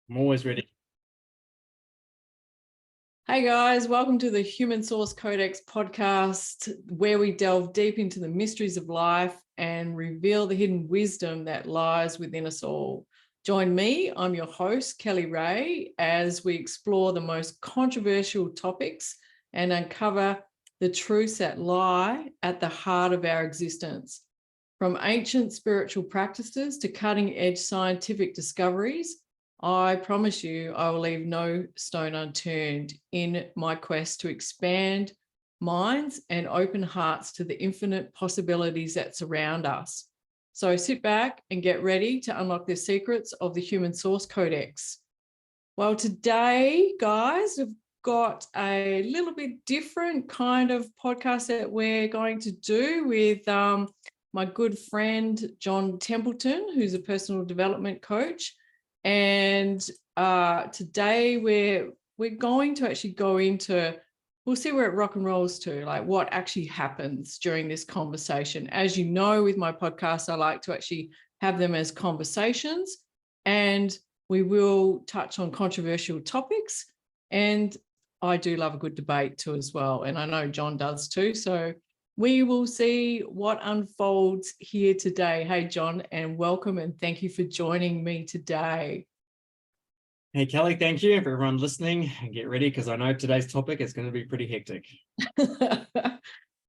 I'm always ready. Hey guys, welcome to the Human Source Codex podcast, where we delve deep into the mysteries of life and reveal the hidden wisdom that lies within us all. Join me, I'm your host, Kellie Rhea, as we explore the most controversial topics and uncover the truths that lie at the heart of our existence. From ancient spiritual practices to cutting-edge scientific discoveries, I promise you, I will leave no stone unturned in my quest to expand minds and open hearts to the infinite possibilities that surround us. So sit back and get ready to unlock the secrets of the Human Source Codex. Well, today, guys, we've got a little bit different kind of podcast that we're going to do with my good friend, John Templeton, who's a personal development coach. And today we're going to actually go into, we'll see where it rock and rolls to, like what actually happens during this conversation. As you know, with my podcast, I like to actually have them as conversations, and we will touch on controversial topics. And I do love a good debate too as well. And I know John does too. So we will see what unfolds here today. Hey, John, and welcome, and thank you for joining me today. Hey, Kellie, thank you for everyone listening. Get ready, because I know today's topic is going to be pretty hectic.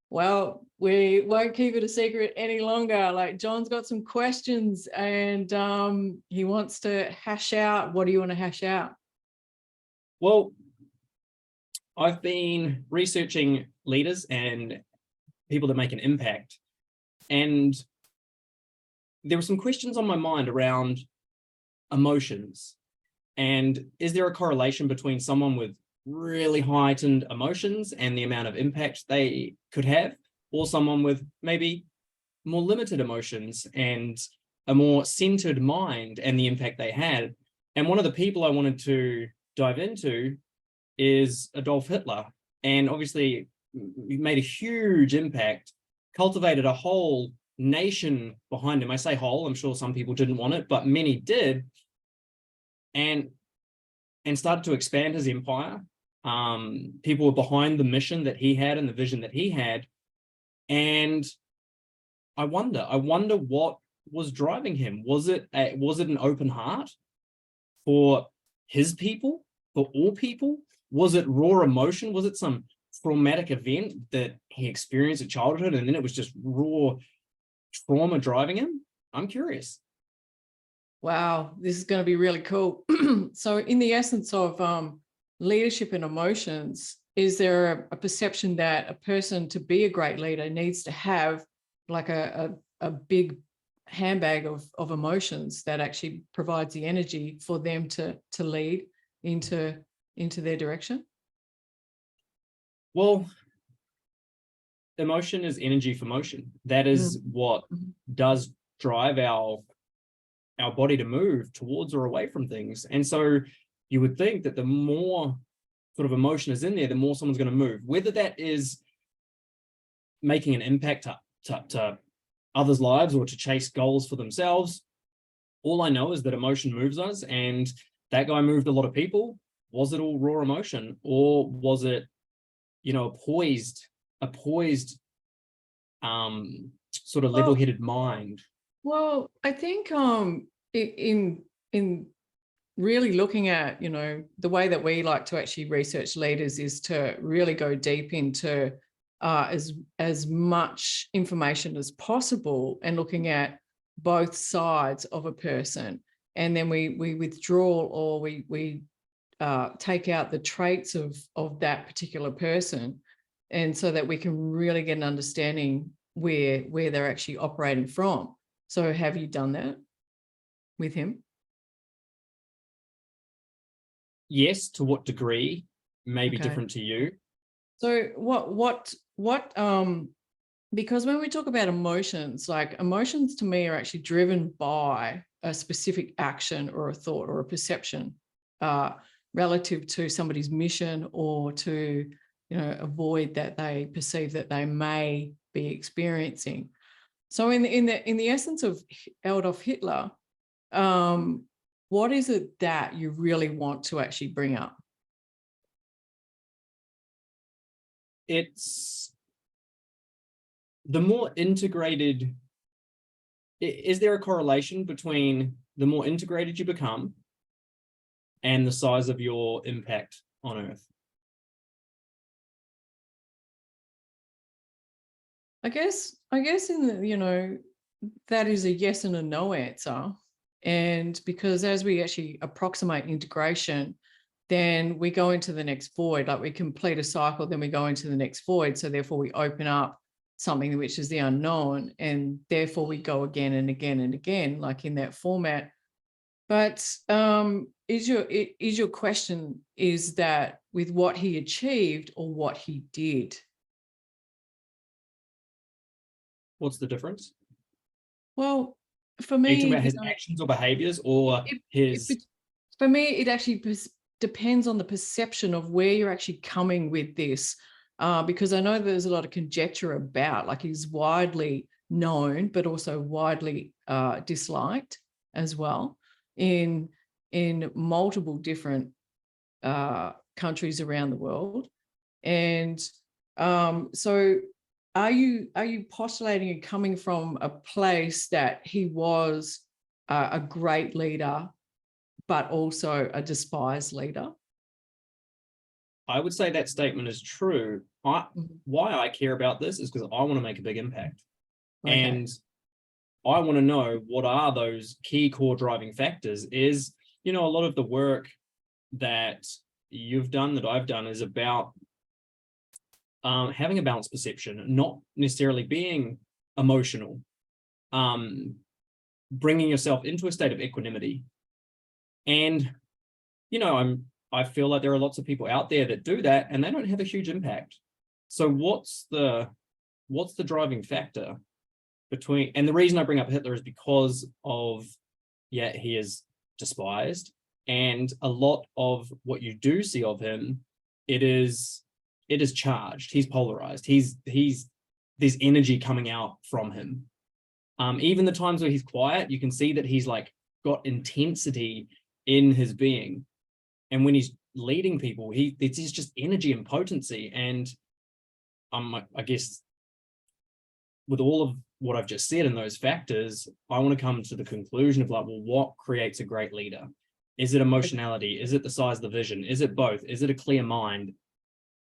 Well, we won't keep it a secret any longer. Like, John's got some questions and he wants to hash out. What do you want to hash out? Well, I've been researching leaders and people that make an impact, and there were some questions on my mind around emotions. And is there a correlation between someone with really heightened emotions and the amount of impact they could have, or someone with maybe more limited emotions and a more centered mind and the impact they had? And one of the people I wanted to dive into is Adolf Hitler. And obviously, he made a huge impact, cultivated a whole nation behind him. I say whole, I'm sure some people didn't want it, but many did. And started to expand his empire. People were behind the mission that he had and the vision that he had. And I wonder what was driving him. Was it an open heart for his people, for all people? Was it raw emotion? Was it some traumatic event that he experienced in childhood, and then it was just raw trauma driving him? I'm curious. Wow, this is going to be really cool. So in the essence of leadership and emotions, is there a perception that a person, to be a great leader, needs to have like a big handbag of emotions that actually provides the energy for them to lead into their direction? Well, emotion is energy for motion. That is what does drive our body to move towards or away from things. And so you would think that the more sort of emotion is in there, the more someone's going to move, whether that is making an impact to others' lives or to chase goals for themselves. All I know is that emotion moves us, and that guy moved a lot of people. Was it all raw emotion, or was it, a poised sort of level-headed mind? Well, I think in really looking at, the way that we like to actually research leaders is to really go deep into as much information as possible and looking at both sides of a person. And then we withdraw, or we take out the traits of that particular person, and so that we can really get an understanding where they're actually operating from. So have you done that with him? Yes. To what degree? Maybe Okay. different to you. So what because when we talk about emotions, like emotions to me are actually driven by a specific action or a thought or a perception relative to somebody's mission, or to, a void that they perceive that they may be experiencing. So in the essence of Adolf Hitler, what is it that you really want to actually bring up? It's the more integrated. Is there a correlation between the more integrated you become and the size of your impact on Earth? I guess in the, that is a yes and a no answer. And because as we actually approximate integration, then we go into the next void, like we complete a cycle, then we go into the next void. So therefore we open up something which is the unknown, and therefore we go again and again and again, like in that format. But is your question, is that with what he achieved or what he did? What's the difference? Well, for Are you talking me, about his actions or behaviors, or his? for me, it actually depends on the perception of where you're actually coming with this. Because I know there's a lot of conjecture about, like, he's widely known, but also widely disliked as well in multiple different countries around the world. And so are you postulating and coming from a place that he was a great leader, but also a despised leader? I would say that statement is true. Why I care about this is because I want to make a big impact. Okay. And I want to know what are those key core driving factors. Is, a lot of the work that you've done, that I've done, is about having a balanced perception, not necessarily being emotional, bringing yourself into a state of equanimity. And, I feel like there are lots of people out there that do that and they don't have a huge impact. So what's the driving factor between, and the reason I bring up Hitler is because of, he is despised, and a lot of what you do see of him, it is charged. He's polarized. There's energy coming out from him. Even the times where he's quiet, you can see that he's like got intensity in his being. And when he's leading people, it's just energy and potency. And I guess with all of what I've just said and those factors, I want to come to the conclusion of like, well, what creates a great leader? Is it emotionality? Is it the size of the vision? Is it both? Is it a clear mind?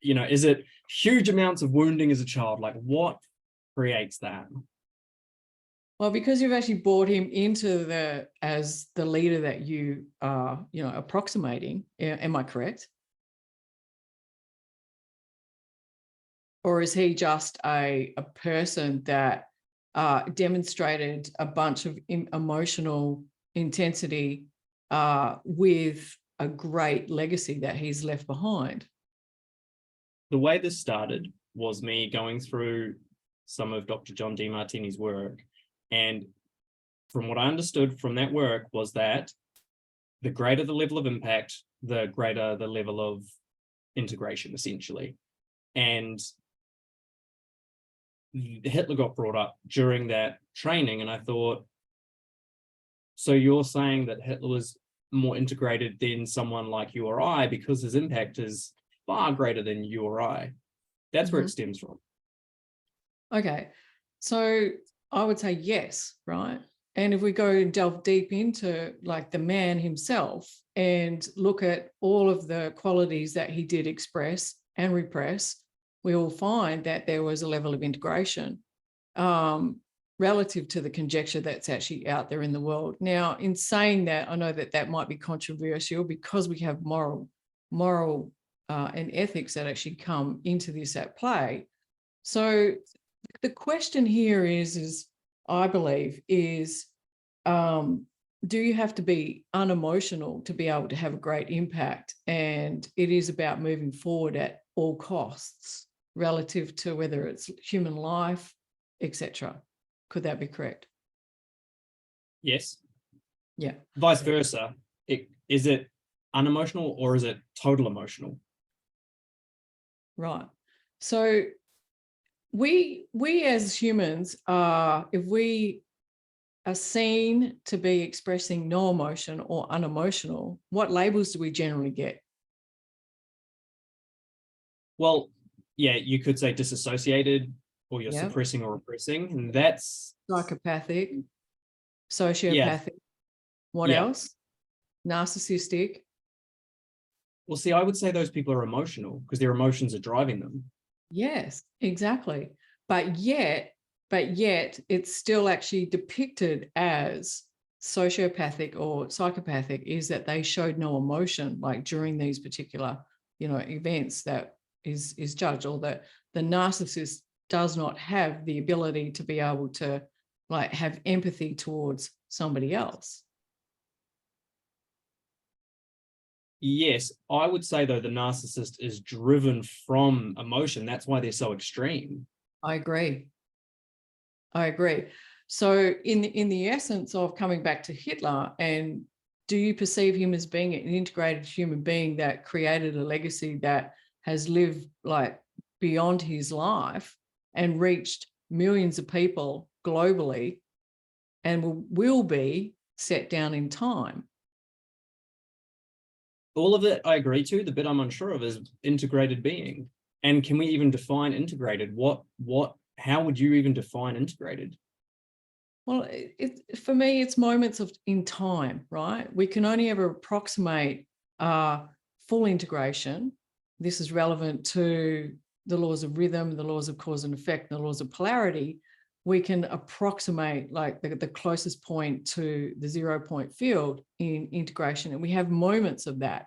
Is it huge amounts of wounding as a child? Like, what creates that? Well, because you've actually brought him into as the leader that you are, approximating. Am I correct? Or is he just a person that demonstrated a bunch of emotional intensity with a great legacy that he's left behind? The way this started was me going through some of Dr. John Demartini's work. And from what I understood from that work was that the greater the level of impact, the greater the level of integration, essentially. And Hitler got brought up during that training, and I thought, so you're saying that Hitler was more integrated than someone like you or I because his impact is far greater than you or I. That's where it stems from. Okay, so I would say yes, right? And if we go and delve deep into like the man himself and look at all of the qualities that he did express and repress, we will find that there was a level of integration relative to the conjecture that's actually out there in the world. Now, in saying that, I know that might be controversial because we have moral and ethics that actually come into this at play. So the question here is I believe, is do you have to be unemotional to be able to have a great impact? And it is about moving forward at all costs relative to whether it's human life, etc. Could that be correct? Yes. Yeah. Vice versa. Is it unemotional or is it total emotional? Right. So we as humans are, if we are seen to be expressing no emotion or unemotional, what labels do we generally get? Well, yeah, you could say disassociated, or you're Yeah. suppressing or repressing, and that's Psychopathic, yeah, sociopathic, what yeah. else? Narcissistic. Well, see, I would say those people are emotional because their emotions are driving them. Yes, exactly. But yet it's still actually depicted as sociopathic or psychopathic, is that they showed no emotion, like during these particular, events that is judged, or that the narcissist does not have the ability to be able to like have empathy towards somebody else. Yes, I would say though the narcissist is driven from emotion. That's why they're so extreme. I agree. So in the essence of coming back to Hitler, and do you perceive him as being an integrated human being that created a legacy that has lived like beyond his life and reached millions of people globally and will be set down in time? All of it I agree to. The bit I'm unsure of is integrated being. And can we even define integrated? How would you even define integrated? Well, for me, it's moments in time, right? We can only ever approximate full integration. This is relevant to the laws of rhythm, the laws of cause and effect, and the laws of polarity. We can approximate like the closest point to the 0 point field in integration, and we have moments of that.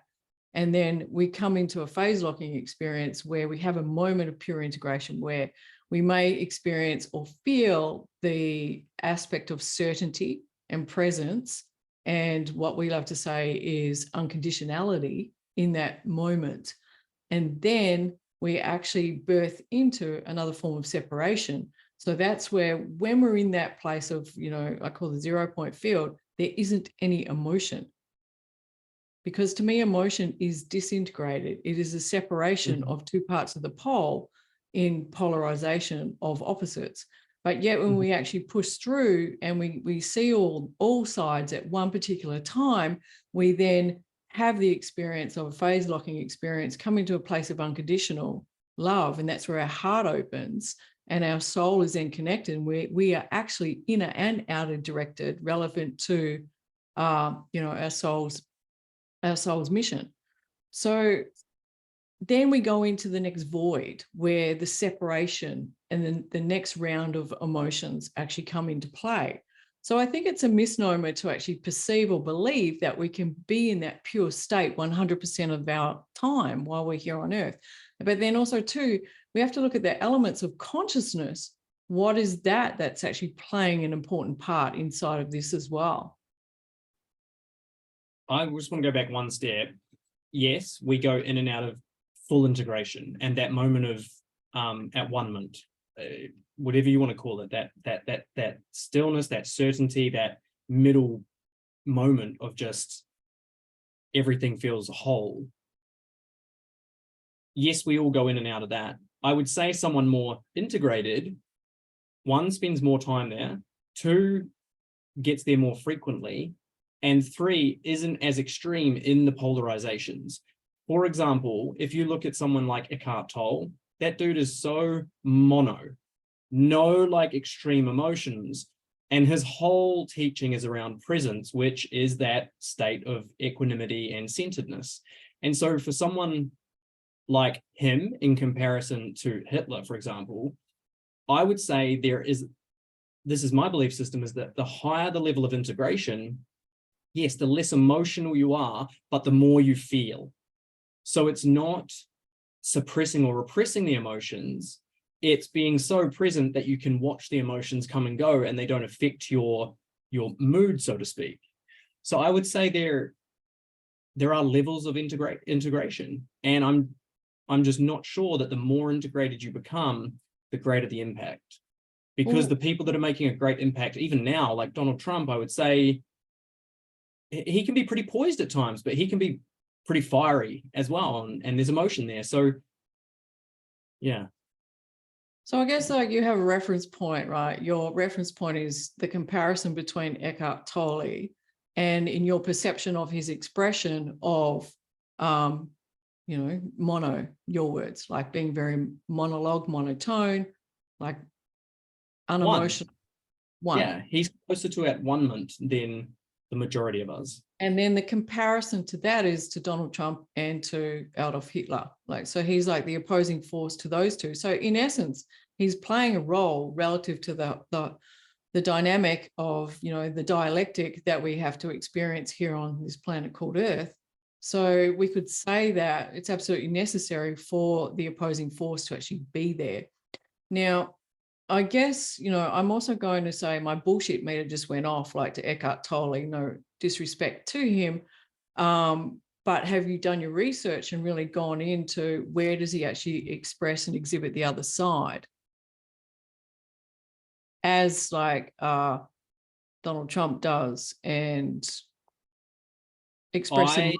And then we come into a phase locking experience where we have a moment of pure integration where we may experience or feel the aspect of certainty and presence, and what we love to say is unconditionality in that moment. And then we actually birth into another form of separation. So that's where, when we're in that place of, I call the 0 point field, there isn't any emotion. Because to me, emotion is disintegrated. It is a separation of two parts of the pole in polarization of opposites. But yet when we actually push through and we see all sides at one particular time, we then have the experience of a phase locking experience, come into a place of unconditional love. And that's where our heart opens and our soul is then connected. And we are actually inner and outer directed, relevant to our soul's mission. So then we go into the next void where the separation and then the next round of emotions actually come into play. So I think it's a misnomer to actually perceive or believe that we can be in that pure state 100% of our time while we're here on earth. But then also too, we have to look at the elements of consciousness. What is that's actually playing an important part inside of this as well? I just want to go back one step. Yes, we go in and out of full integration, and that moment of at one moment, whatever you want to call it, that stillness, that certainty, that middle moment of just everything feels whole. Yes, we all go in and out of that. I would say someone more integrated, one, spends more time there, two, gets there more frequently, and three, isn't as extreme in the polarizations. For example, if you look at someone like Eckhart Tolle, that dude is so mono, no like extreme emotions. And his whole teaching is around presence, which is that state of equanimity and centeredness. And so for someone like him, in comparison to Hitler, for example, I would say this is my belief system, is that the higher the level of integration, yes, the less emotional you are, but the more you feel. So it's not suppressing or repressing the emotions. It's being so present that you can watch the emotions come and go and they don't affect your mood, so to speak. So I would say there are levels of integration. And I'm just not sure that the more integrated you become, the greater the impact. Because the people that are making a great impact, even now, like Donald Trump, I would say, he can be pretty poised at times, but he can be pretty fiery as well, and there's emotion there. So yeah. So I guess like you have a reference point, right? Your reference point is the comparison between Eckhart Tolle and in your perception of his expression of, your words, like being very monologue, monotone, like unemotional. One. Yeah, he's closer to at-one-ment than the majority of us. And then the comparison to that is to Donald Trump and to Adolf Hitler. Like, so he's like the opposing force to those two. So in essence, he's playing a role relative to the dynamic of, the dialectic that we have to experience here on this planet called Earth. So we could say that it's absolutely necessary for the opposing force to actually be there. Now, I guess, I'm also going to say my bullshit meter just went off, like to Eckhart Tolle, no disrespect to him. But have you done your research and really gone into where does he actually express and exhibit the other side? As like Donald Trump does and expressing.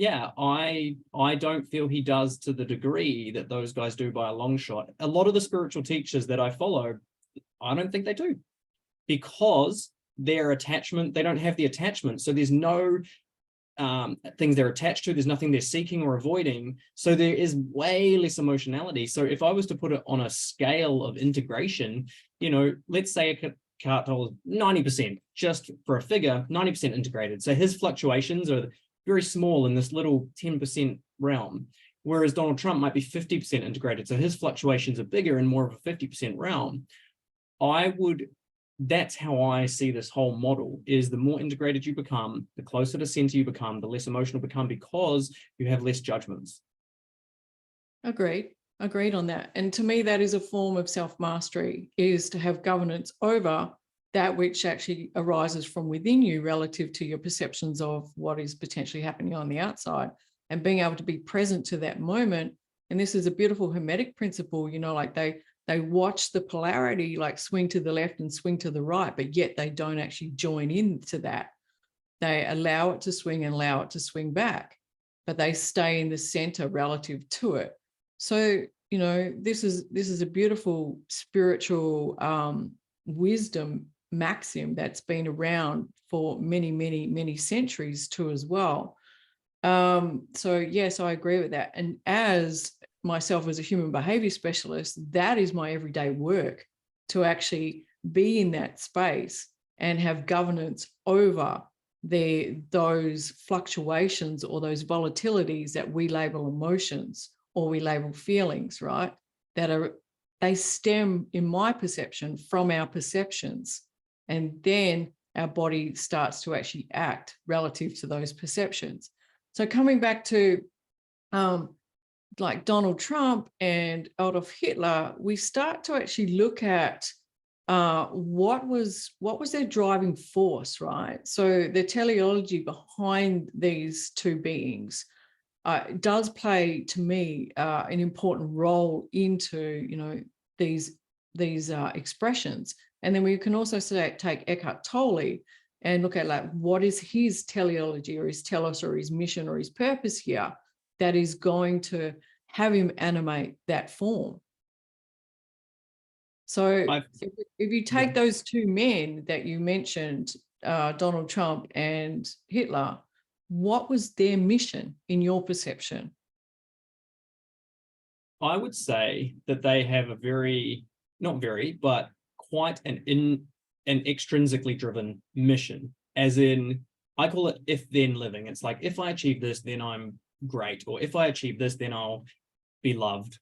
I don't feel he does to the degree that those guys do by a long shot. A lot of the spiritual teachers that I follow, I don't think they do, because their attachment, they don't have the attachment. So there's no things they're attached to. There's nothing they're seeking or avoiding. So there is way less emotionality. So if I was to put it on a scale of integration, let's say Eckhart Tolle is 90%, just for a figure, 90% integrated. So his fluctuations are very small in this little 10% realm, whereas Donald Trump might be 50% integrated. So his fluctuations are bigger and more of a 50% realm. That's how I see this whole model, is the more integrated you become, the closer to center you become, the less emotional you become, because you have less judgments. Agreed on that. And to me, that is a form of self-mastery, is to have governance over that which actually arises from within you relative to your perceptions of what is potentially happening on the outside, and being able to be present to that moment. And this is a beautiful Hermetic principle, like they watch the polarity like swing to the left and swing to the right, but yet they don't actually join into that. They allow it to swing and allow it to swing back, but they stay in the center relative to it. So, this is a beautiful spiritual wisdom maxim that's been around for many, many, many centuries too as well. So yes, I agree with that. And as myself as a human behavior specialist, that is my everyday work, to actually be in that space and have governance over those fluctuations or those volatilities that we label emotions or we label feelings, right? They stem, in my perception, from our perceptions. And then our body starts to actually act relative to those perceptions. So coming back to like Donald Trump and Adolf Hitler, we start to actually look at what was their driving force, right? So the teleology behind these two beings does play, to me, an important role into these expressions. And then we can also take Eckhart Tolle and look at like what is his teleology or his telos or his mission or his purpose here that is going to have him animate that form. So if you take those two men that you mentioned, Donald Trump and Hitler, what was their mission in your perception? I would say that they have quite an extrinsically driven mission, as in, I call it if then living. It's like, if I achieve this, then I'm great, or if I achieve this, then I'll be loved.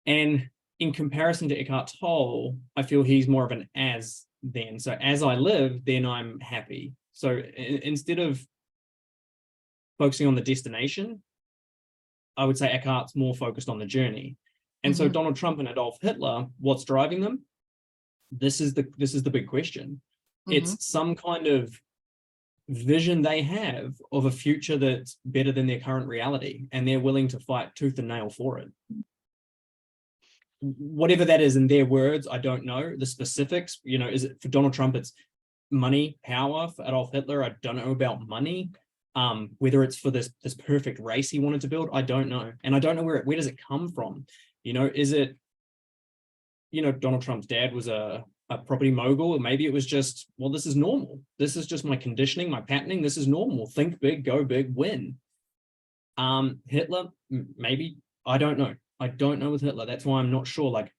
And in comparison to Eckhart Tolle, I feel he's more of an as then. So as I live, then I'm happy. So instead of focusing on the destination, I would say Eckhart's more focused on the journey. And so Donald Trump and Adolf Hitler, what's driving them? This is the big question. It's some kind of vision they have of a future that's better than their current reality, and they're willing to fight tooth and nail for it. Whatever that is in their words, I don't know the specifics. Is it for Donald Trump, it's money, power? For Adolf Hitler, I don't know about money. Whether it's for this perfect race he wanted to build, I don't know. And I don't know where does it come from? Is it Donald Trump's dad was a property mogul, or maybe it was just, well, this is normal. This is just my conditioning, my patterning. This is normal. Think big, go big, win. Hitler, maybe, I don't know. I don't know with Hitler. That's why I'm not sure, like,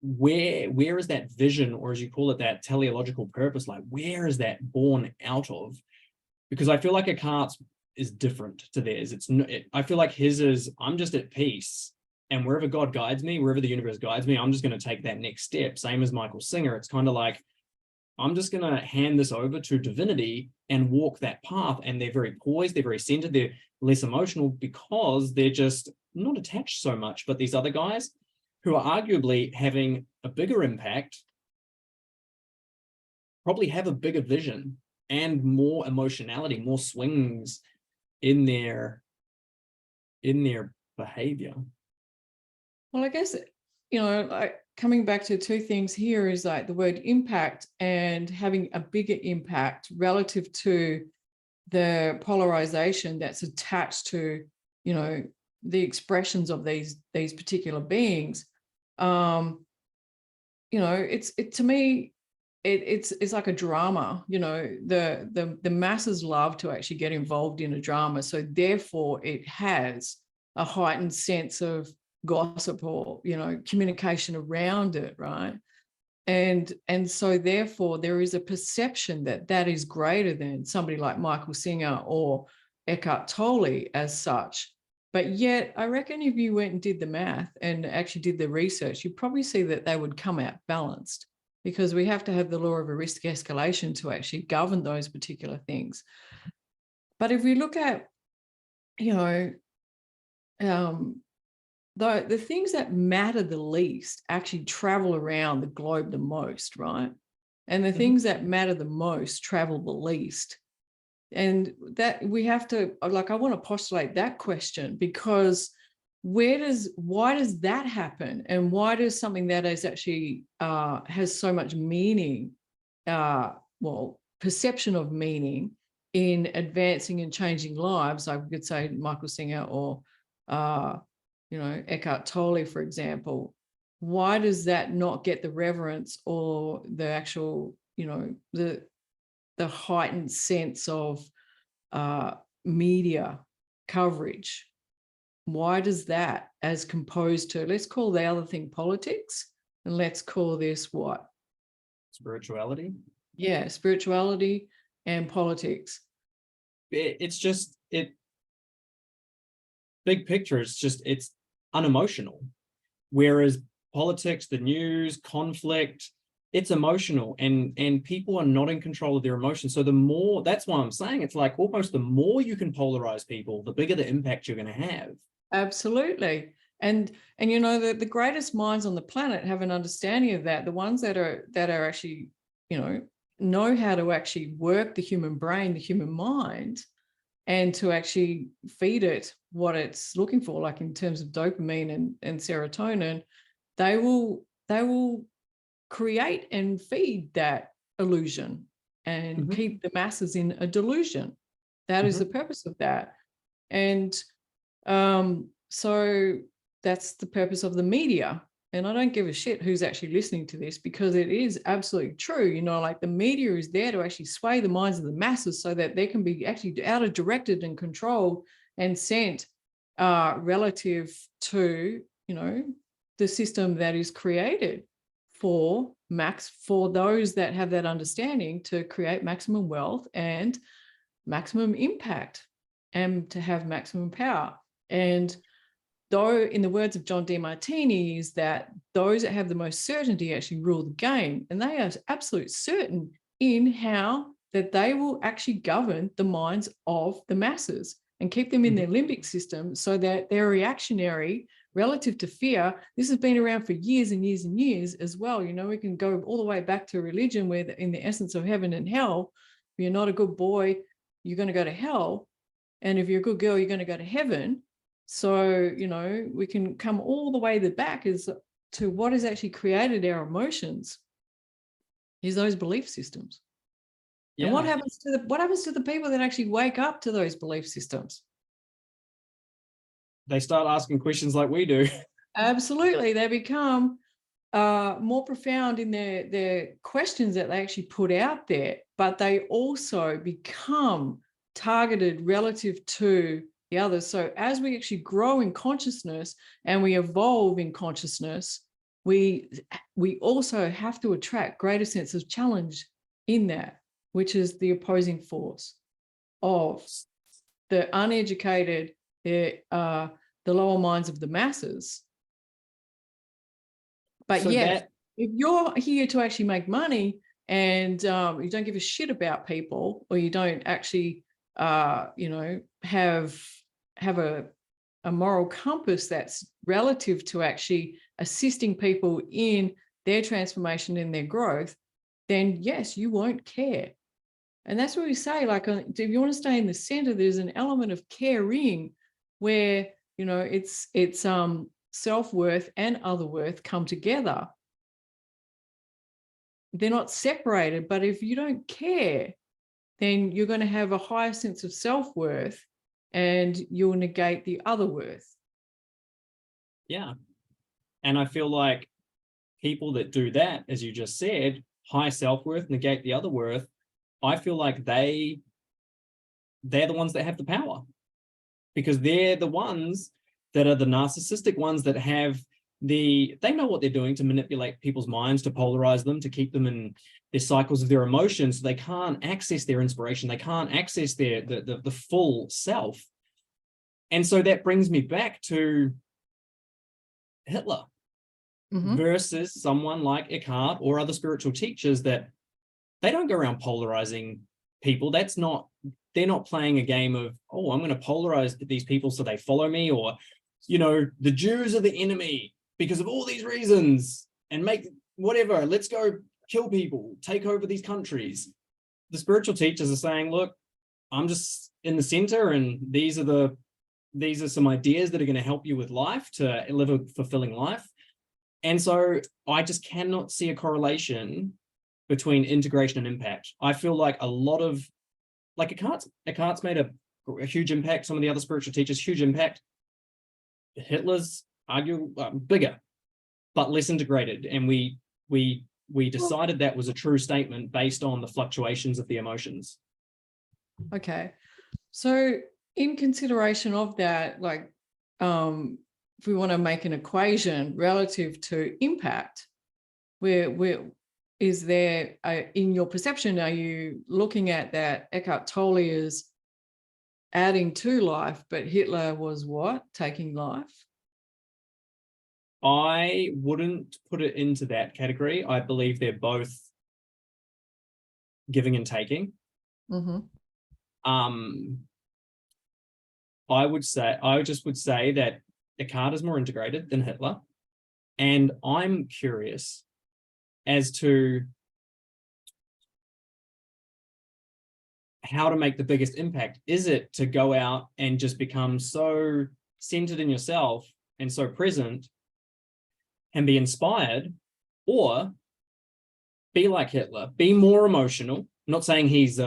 where is that vision, or as you call it, that teleological purpose, like where is that born out of? Because I feel like Descartes is different to theirs. I feel like his is, I'm just at peace, and wherever God guides me, wherever the universe guides me, I'm just going to take that next step. Same as Michael Singer. It's kind of like, I'm just going to hand this over to divinity and walk that path. And they're very poised, they're very centered, they're less emotional because they're just not attached so much. But these other guys who are arguably having a bigger impact probably have a bigger vision and more emotionality, more swings in their behavior. Well, I guess, coming back to two things here is like the word impact and having a bigger impact relative to the polarization that's attached to, the expressions of these particular beings. To me, it's like a drama. The masses love to actually get involved in a drama, so therefore it has a heightened sense of gossip or communication around it, right? And so therefore there is a perception that is greater than somebody like Michael Singer or Eckhart Tolle as such. But yet I reckon if you went and did the math and actually did the research, you'd probably see that they would come out balanced, because we have to have the law of risk escalation to actually govern those particular things. But if we look at the things that matter the least actually travel around the globe the most, right? And the things that matter the most travel the least. And that we have to, like, I want to postulate that question, because why does that happen? And why does something that is actually has so much meaning, perception of meaning in advancing and changing lives, I could say Michael Singer or Eckhart Tolle, for example, why does that not get the reverence or the actual, the heightened sense of media coverage? Why does that, as composed to, let's call the other thing politics, and let's call this what? Spirituality? Yeah, spirituality and politics. It's just, big picture, it's unemotional. Whereas politics, the news, conflict, it's emotional, and people are not in control of their emotions. So the more, that's why I'm saying it's like almost the more you can polarize people, the bigger the impact you're going to have. Absolutely. And the greatest minds on the planet have an understanding of that. The ones that are actually, know how to actually work the human brain, the human mind, and to actually feed it what it's looking for, like in terms of dopamine and serotonin, they will create and feed that illusion and keep the masses in a delusion. That is the purpose of that. And so that's the purpose of the media. And I don't give a shit who's actually listening to this, because it is absolutely true. Like the media is there to actually sway the minds of the masses so that they can be actually out-directed and controlled and sent relative to, the system that is created for those that have that understanding to create maximum wealth and maximum impact and to have maximum power. And though, in the words of John DeMartini, is that those that have the most certainty actually rule the game, and they are absolute certain in how that they will actually govern the minds of the masses and keep them in their limbic system so that they're reactionary relative to fear. This has been around for years and years and years as well. We can go all the way back to religion, where in the essence of heaven and hell, if you're not a good boy, you're going to go to hell. And if you're a good girl, you're going to go to heaven. So, we can come all the way back as to what has actually created our emotions is those belief systems. Yeah. And what happens to the people that actually wake up to those belief systems? They start asking questions like we do. Absolutely. They become more profound in their questions that they actually put out there, but they also become targeted relative to the others. So as we actually grow in consciousness and we evolve in consciousness, we also have to attract greater sense of challenge in that, which is the opposing force of the uneducated, the lower minds of the masses. But So yes, that, if you're here to actually make money and you don't give a shit about people, or you don't actually, have a moral compass that's relative to actually assisting people in their transformation, in their growth, then yes, you won't care. And that's what we say, like, if you want to stay in the center, there's an element of caring where, it's self-worth and other worth come together. They're not separated, but if you don't care, then you're going to have a higher sense of self-worth and you'll negate the other worth. yeah. And I feel like people that do that, as you just said, high self-worth, negate the other worth, I feel like they're the ones that have the power, because they're the ones that are the narcissistic ones that have they know what they're doing to manipulate people's minds, to polarize them, to keep them in their cycles of their emotions. So they can't access their inspiration. They can't access the full self. And so that brings me back to Hitler versus someone like Eckhart or other spiritual teachers, that they don't go around polarizing people. They're not playing a game of, oh, I'm going to polarize these people so they follow me, or, the Jews are the enemy because of all these reasons, and make whatever, let's go kill people, take over these countries. The spiritual teachers are saying, look, I'm just in the center, and these are some ideas that are going to help you with life, to live a fulfilling life. And so I just cannot see a correlation between integration and impact. I feel like a lot of, like, Eckhart's made a huge impact. Some of the other spiritual teachers, huge impact. Hitler's bigger, but less integrated. And we decided that was a true statement based on the fluctuations of the emotions. Okay. So in consideration of that, like, if we want to make an equation relative to impact, where is there, in your perception, are you looking at that Eckhart Tolle as adding to life, but Hitler was what? Taking life? I wouldn't put it into that category. I believe they're both giving and taking. I just would say that Eckhart is more integrated than Hitler. And I'm curious as to how to make the biggest impact. Is it to go out and just become so centered in yourself and so present and be inspired, or be like Hitler, be more emotional? I'm not saying he's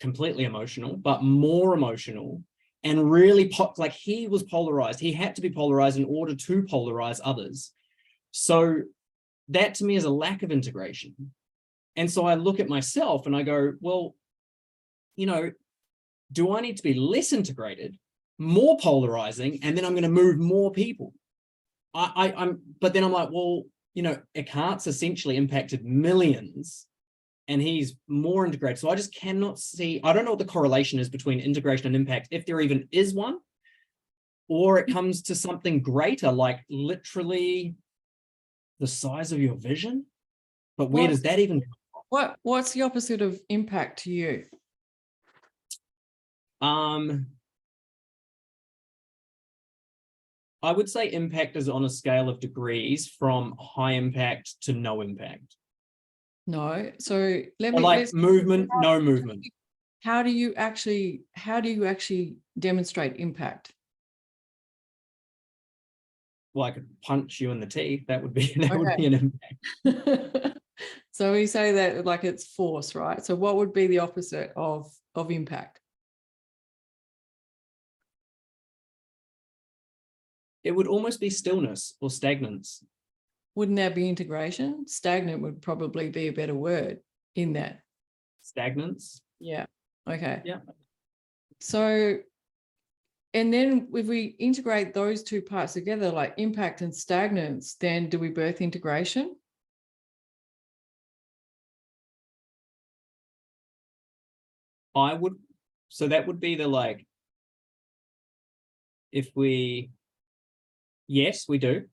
completely emotional, but more emotional, and really like he was polarized. He had to be polarized in order to polarize others. So that to me is a lack of integration. And so I look at myself and I go, well, do I need to be less integrated, more polarizing, and then I'm going to move more people? But then I'm like, well, Eckhart's essentially impacted millions, and he's more integrated. So I just cannot see, I don't know what the correlation is between integration and impact, if there even is one, or it comes to something greater, like literally the size of your vision. But where does that even come from? What's the opposite of impact to you? I would say impact is on a scale of degrees, from high impact to no impact. No. So let's movement, no movement. How do you actually demonstrate impact? Well, I could punch you in the teeth. That would be an impact. So we say that like it's force, right? So what would be the opposite of impact? It would almost be stillness or stagnance. Wouldn't that be integration? Stagnant would probably be a better word in that. Stagnance. Yeah. Okay. Yeah. So, and then if we integrate those two parts together, like impact and stagnance, then do we birth integration? I would, so that would be the like, if we, yes, we do.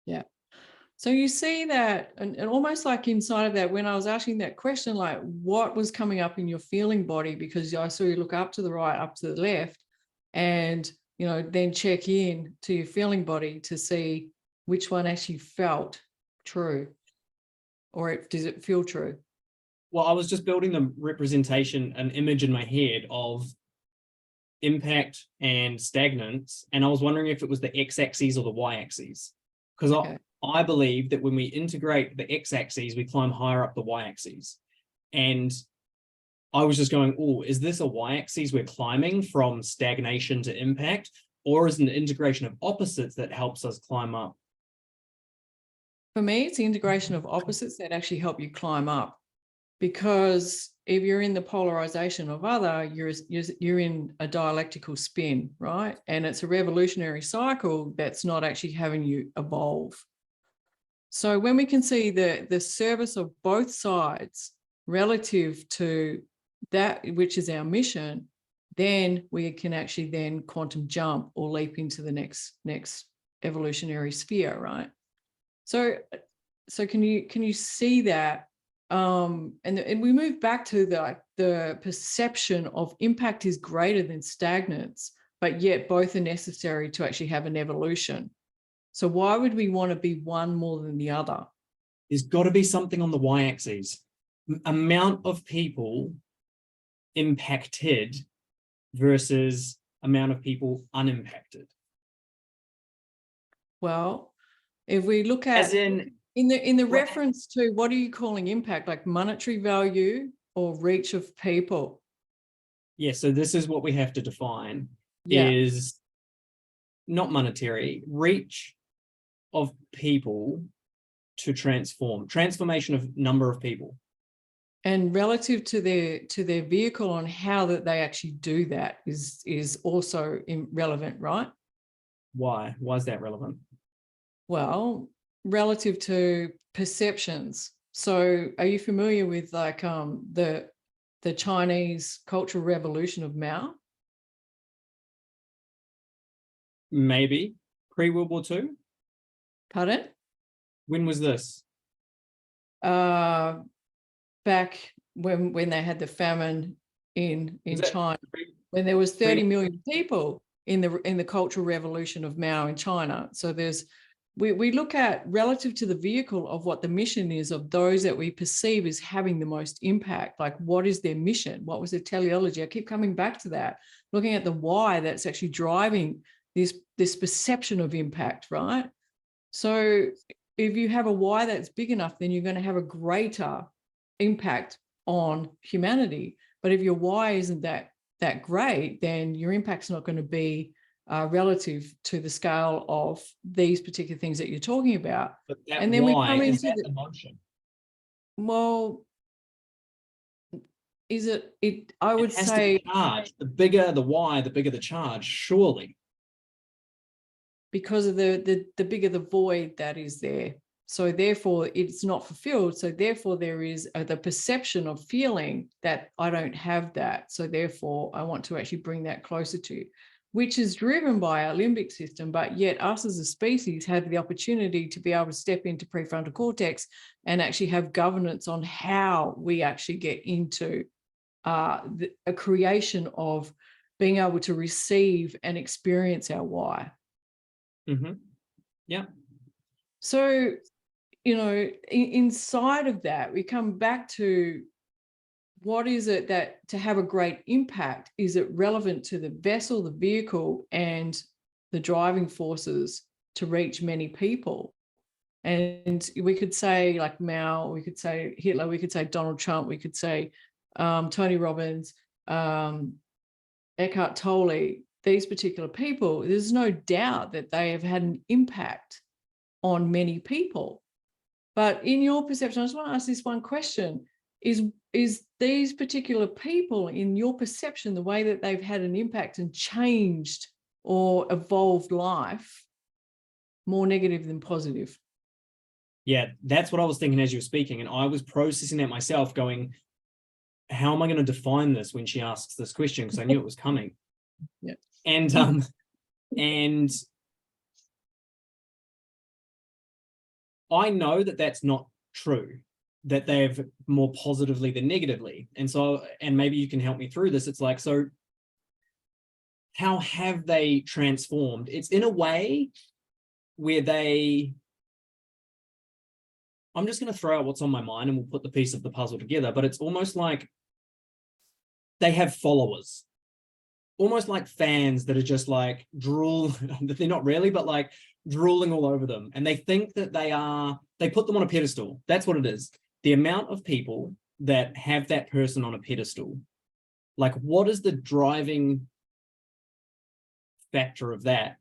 Yeah. So you see that, and almost like inside of that, when I was asking that question, like what was coming up in your feeling body, because I saw you look up to the right, up to the left, and, you know, then check in to your feeling body to see which one actually felt true, or does it feel true? Well, I was just building the representation, an image in my head of impact and stagnance, and I was wondering if it was the x-axis or the y-axis, because Okay. I believe that when we integrate the x-axis, we climb higher up the y-axis. And I was just going, oh, is this a y-axis we're climbing from stagnation to impact, or is it an integration of opposites that helps us climb up? For me, it's the integration of opposites that actually help you climb up. Because if you're in the polarization of other, you're in a dialectical spin, right? And it's a revolutionary cycle that's not actually having you evolve. So when we can see the service of both sides relative to that which is our mission, then we can actually then quantum jump or leap into the next evolutionary sphere, right? So can you see that? And we move back to the perception of impact is greater than stagnance, but yet both are necessary to actually have an evolution. So why would we want to be one more than the other? There's got to be something on the y-axis. Amount of people impacted versus amount of people unimpacted. Well, if we look at As in the reference to, what are you calling impact, like monetary value or reach of people? Yeah, so this is what we have to define, Yeah. is not monetary, reach of people to transformation of number of people. And relative to their vehicle on how that they actually do that is also relevant, right? Why? Why is that relevant? Well, relative to perceptions. So are you familiar with like the Chinese Cultural Revolution of Mao? Maybe pre-World War II. Pardon? When was this? Back when they had the famine in China, when there was 30 million people in the Cultural Revolution of Mao in China. So we look at relative to the vehicle of what the mission is of those that we perceive as having the most impact. Like, what is their mission? What was their teleology? I keep coming back to that, looking at the why that's actually driving this perception of impact, right? So if you have a why that's big enough, then you're going to have a greater impact on humanity. But if your why isn't that great, then your impact's not going to be relative to the scale of these particular things that you're talking about. But that and then we come is into that emotion. Well, is it? I would It has say to be charged. The bigger the why, the bigger the charge, surely. because of the bigger the void that is there. So therefore it's not fulfilled. So therefore there is the perception of feeling that I don't have that. So therefore I want to actually bring that closer to you, which is driven by our limbic system. But yet us as a species have the opportunity to be able to step into prefrontal cortex and actually have governance on how we actually get into a creation of being able to receive and experience our why. Mm-hmm. Yeah. So, you know, inside of that, we come back to what is it that to have a great impact, is it relevant to the vessel, the vehicle, and the driving forces to reach many people? And we could say like Mao, we could say Hitler, we could say Donald Trump, we could say Tony Robbins, Eckhart Tolle, these particular people, there's no doubt that they have had an impact on many people. But in your perception, I just want to ask this one question. Is these particular people, in your perception, the way that they've had an impact and changed or evolved life, more negative than positive? Yeah, that's what I was thinking as you were speaking. And I was processing that myself, going, how am I going to define this when she asks this question? Because I knew it was coming. Yeah. And I know that that's not true, that they've more positively than negatively. And so, and maybe you can help me through this. It's like, so how have they transformed? It's in a way where I'm just going to throw out what's on my mind and we'll put the piece of the puzzle together, but it's almost like they have followers, almost like fans that are just like they're not really, but like drooling all over them. And they think that they put them on a pedestal. That's what it is. The amount of people that have that person on a pedestal, like what is the driving factor of that?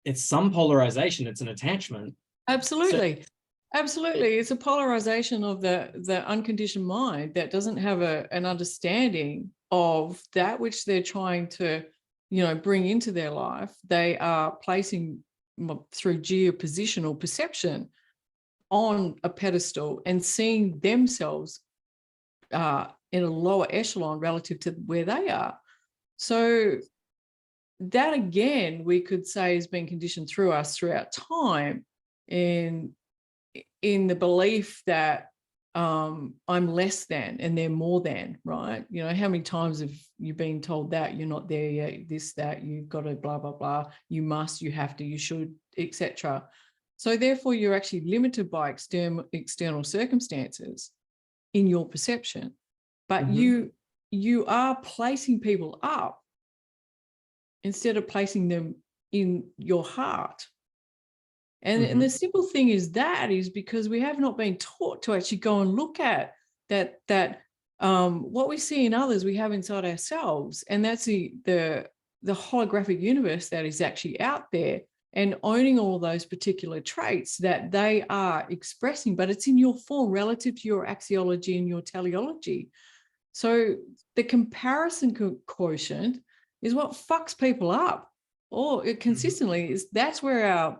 It's some polarization, it's an attachment. Absolutely. Absolutely. It's a polarization of the unconditioned mind that doesn't have an understanding of that which they're trying to, bring into their life. They are placing through geopositional perception on a pedestal and seeing themselves in a lower echelon relative to where they are. So that, again, we could say has been conditioned through us throughout time, in the belief that I'm less than and they're more than, right? How many times have you been told that you're not there yet, this, that, you've got to blah, blah, blah, you must, you have to, you should, etc. So therefore, you're actually limited by external circumstances in your perception, but you are placing people up instead of placing them in your heart. And the simple thing is because we have not been taught to actually go and look at that what we see in others we have inside ourselves, and that's the holographic universe that is actually out there, and owning all those particular traits that they are expressing, but it's in your form relative to your axiology and your teleology. So the comparison quotient is what fucks people up, or it consistently is. That's where our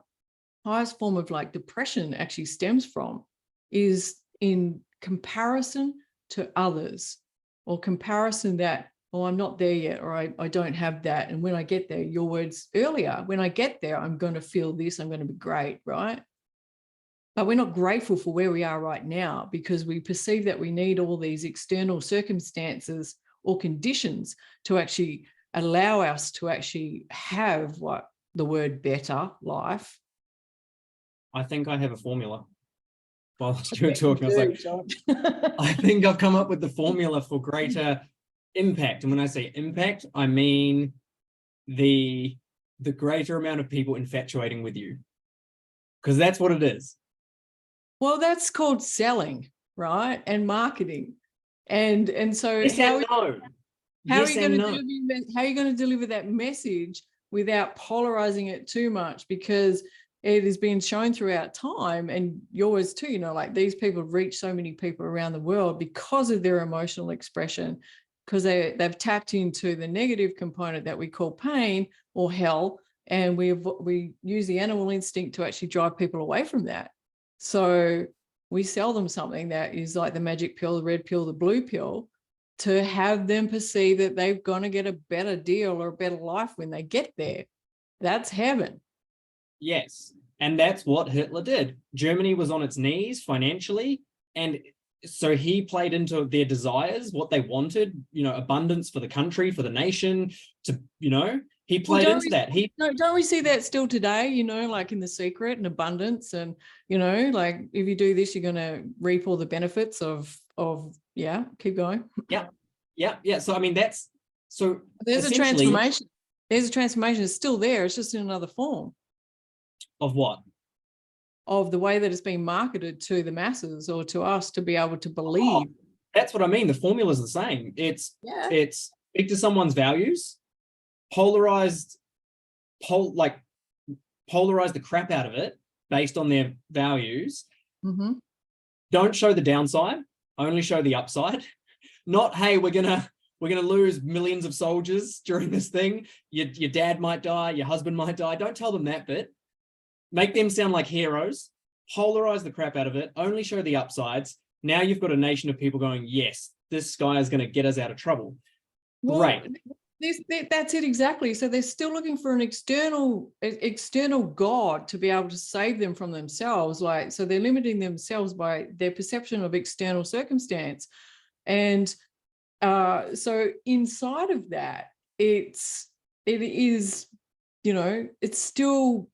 highest form of like depression actually stems from, is in comparison to others, or comparison that, oh, I'm not there yet, or I don't have that. And when I get there, your words earlier, when I get there, I'm going to feel this, I'm going to be great, right? But we're not grateful for where we are right now because we perceive that we need all these external circumstances or conditions to actually allow us to actually have what the word better life. I think I have a formula. While you were talking, I was like, I think I've come up with the formula for greater impact. And when I say impact, I mean the greater amount of people infatuating with you, because that's what it is. Well, that's called selling, right? And marketing. And so yes, how are you going to deliver that message without polarizing it too much? Because it has been shown throughout time, and yours too, like these people have reached so many people around the world because of their emotional expression, because they've tapped into the negative component that we call pain or hell, and we use the animal instinct to actually drive people away from that. So we sell them something that is like the magic pill, the red pill, the blue pill, to have them perceive that they're going to get a better deal or a better life when they get there. That's heaven. Yes. And that's what Hitler did. Germany was on its knees financially. And so he played into their desires, what they wanted, abundance for the country, for the nation, he played into that. Don't we see that still today, like in The Secret and abundance, and, like if you do this, you're going to reap all the benefits of, keep going. Yeah. So, I mean, there's a transformation. There's a transformation. It's still there. It's just in another form. Of what? Of the way that it's being marketed to the masses or to us to be able to believe. That's what I mean. The formula is the same. It's speak to someone's values, polarize the crap out of it based on their values, don't show the downside, only show the upside. Not, hey, we're gonna lose millions of soldiers during this thing. Your dad might die, your husband might die. Don't tell them that bit. Make them sound like heroes. Polarize the crap out of it. Only show the upsides. Now you've got a nation of people going, yes, this guy is going to get us out of trouble. Well, Great. That's it exactly. So they're still looking for an external God to be able to save them from themselves. Like, so they're limiting themselves by their perception of external circumstance. And so inside of that, it is, it's still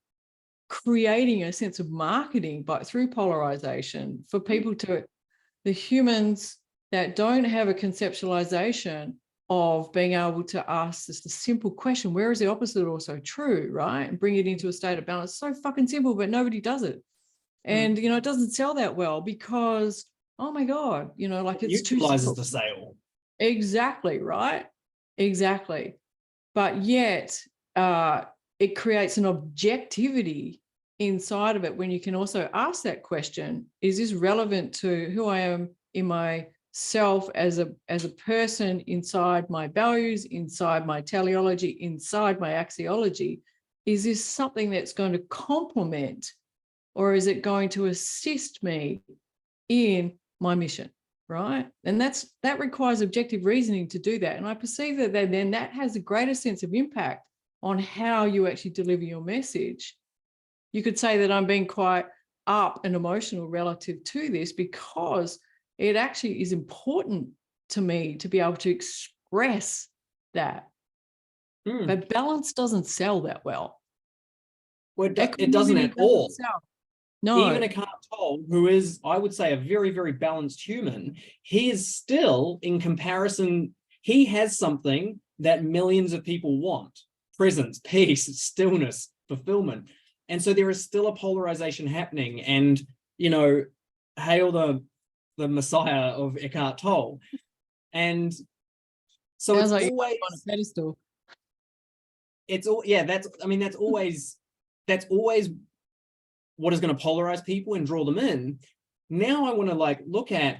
creating a sense of marketing through polarization for people the humans that don't have a conceptualization of being able to ask just a simple question, where is the opposite also true, right? And bring it into a state of balance. So fucking simple, but nobody does it. And, it doesn't sell that well because, oh my God, like it's too neutralizes the sale. Exactly, right? Exactly. But yet it creates an objectivity inside of it when you can also ask that question, is this relevant to who I am in myself as a person, inside my values, inside my teleology, inside my axiology? Is this something that's going to complement, or is it going to assist me in my mission? Right. And that requires objective reasoning to do that. And I perceive that then that has a greater sense of impact on how you actually deliver your message. You could say that I'm being quite up and emotional relative to this because it actually is important to me to be able to express that. But balance doesn't sell that well. Well, it doesn't at all. No. Even Eckhart Tolle, who is, I would say, a very, very balanced human, he is still, in comparison, he has something that millions of people want: presence, peace, stillness, fulfillment. And so there is still a polarization happening. And, hail the Messiah of Eckhart Tolle. And so it's like always on a pedestal. It's all, yeah, that's always what is going to polarize people and draw them in. Now I want to look at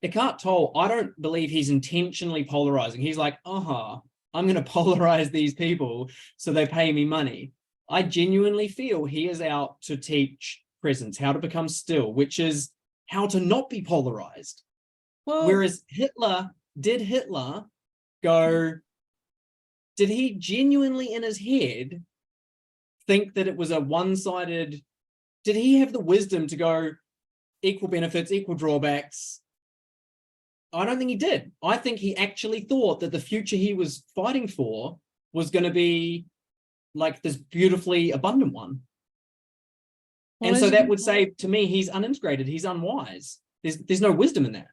Eckhart Tolle. I don't believe he's intentionally polarizing. He's like, I'm going to polarize these people so they pay me money. I genuinely feel he is out to teach presence, how to become still, which is how to not be polarized. Well, whereas did he genuinely in his head think that it was a one-sided? Did he have the wisdom to go equal benefits, equal drawbacks? I don't think he did. I think he actually thought that the future he was fighting for was going to be like this beautifully abundant one. Well, and so that would say to me, he's unintegrated, he's unwise. There's no wisdom in that.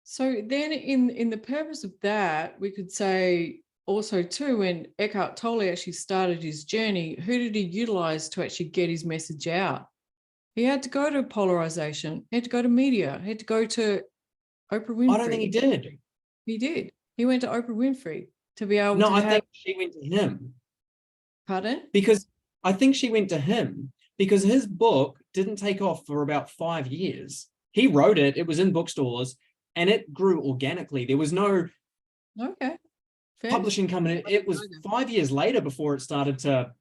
So then in the purpose of that, we could say also too, when Eckhart Tolle actually started his journey, who did he utilize to actually get his message out? He had to go to polarization, he had to go to media, he had to go to Oprah Winfrey. I don't think he did. He did. He went to Oprah Winfrey to be able to I think she went to him. Pardon? Because I think she went to him because his book didn't take off for about 5 years. He wrote it, it was in bookstores, and it grew organically. There was no publishing company. It was 5 years later before it started to,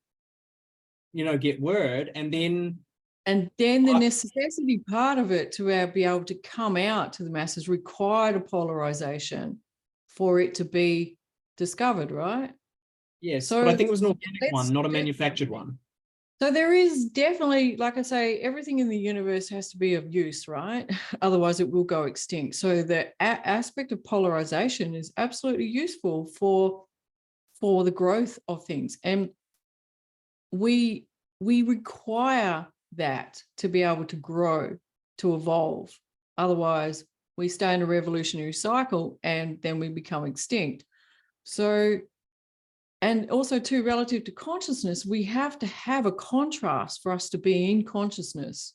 get word. And then the necessity part of it to be able to come out to the masses required a polarization for it to be discovered, right? Yes, but I think it was an organic one, not a manufactured one. So there is definitely, like I say, everything in the universe has to be of use, right? Otherwise it will go extinct. So the aspect of polarization is absolutely useful for the growth of things. And we require that to be able to grow, to evolve. Otherwise we stay in a revolutionary cycle and then we become extinct. So, and also too, relative to consciousness, we have to have a contrast for us to be in consciousness.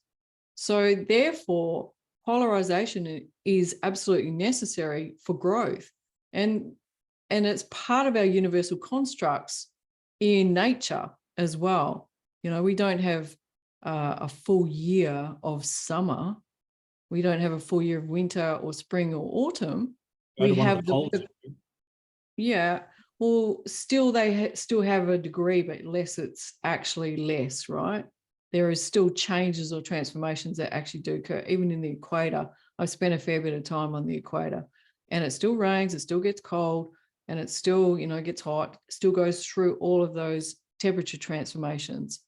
So therefore, polarization is absolutely necessary for growth. And it's part of our universal constructs in nature as well. We don't have a full year of summer we don't have a full year of winter or spring or autumn. Go to We one of have the poles. yeah, well, still they still have a degree, but less, it's actually less, right? There is still changes or transformations that actually do occur, even in the equator. I've spent a fair bit of time on the equator, and it still rains, it still gets cold, and it still, you know, gets hot, still goes through all of those temperature transformations.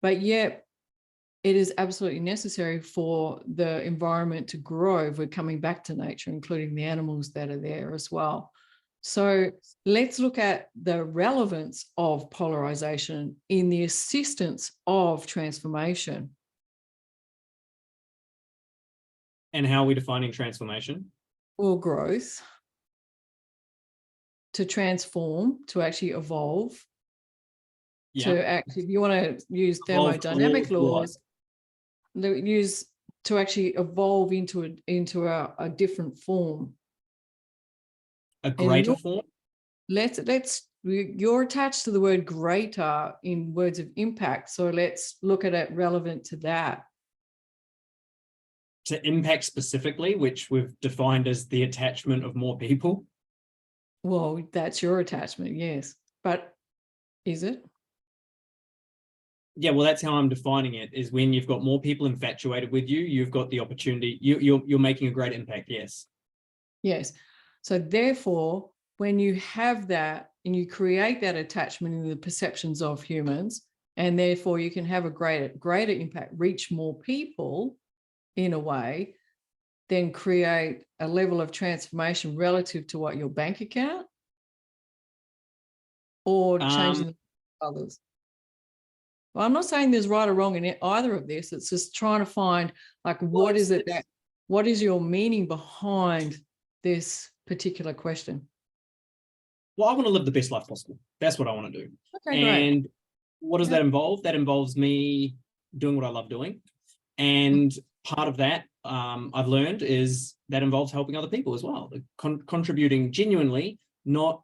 But yet it is absolutely necessary for the environment to grow if we're coming back to nature, including the animals that are there as well. So let's look at the relevance of polarization in the assistance of transformation. And how are we defining transformation? Or growth. To transform, to actually evolve. Yeah. To actually, if you want to use Evolve thermodynamic towards what? laws, use to actually evolve into a different form. A greater form? You're attached to the word greater in words of impact, so let's look at it relevant to that. To impact specifically, which we've defined as the attachment of more people. Well, that's your attachment, yes, but is it? Yeah, well, that's how I'm defining it, is when you've got more people infatuated with you, you've got the opportunity, you're making a great impact. Yes. Yes. So therefore, when you have that and you create that attachment in the perceptions of humans, and therefore you can have a greater impact, reach more people in a way, then create a level of transformation relative to what your bank account or changing the others. Well, I'm not saying there's right or wrong in either of this. It's just trying to find, like, what is your meaning behind this particular question? Well, I want to live the best life possible. That's what I want to do. Okay, and great. what does that involve? That involves me doing what I love doing. And part of that, I've learned, is that involves helping other people as well, contributing genuinely, not